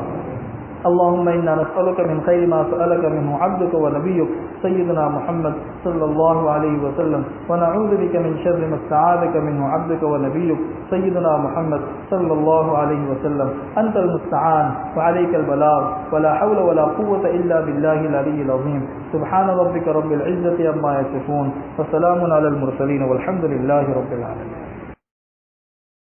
اللهم إنا نسألك من خير ما سألك منه عبدك ونبيك سيدنا محمد صلى الله عليه وسلم، ونعوذ بك من شر ما استعاذك منه عبدك ونبيك سيدنا محمد صلى الله عليه وسلم، أنت المستعان وعليك البلاغ، ولا حول ولا قوة إلا بالله العلي العظيم، سبحان ربك رب العزة عما يصفون، وسلام على المرسلين، والحمد لله رب العالمين۔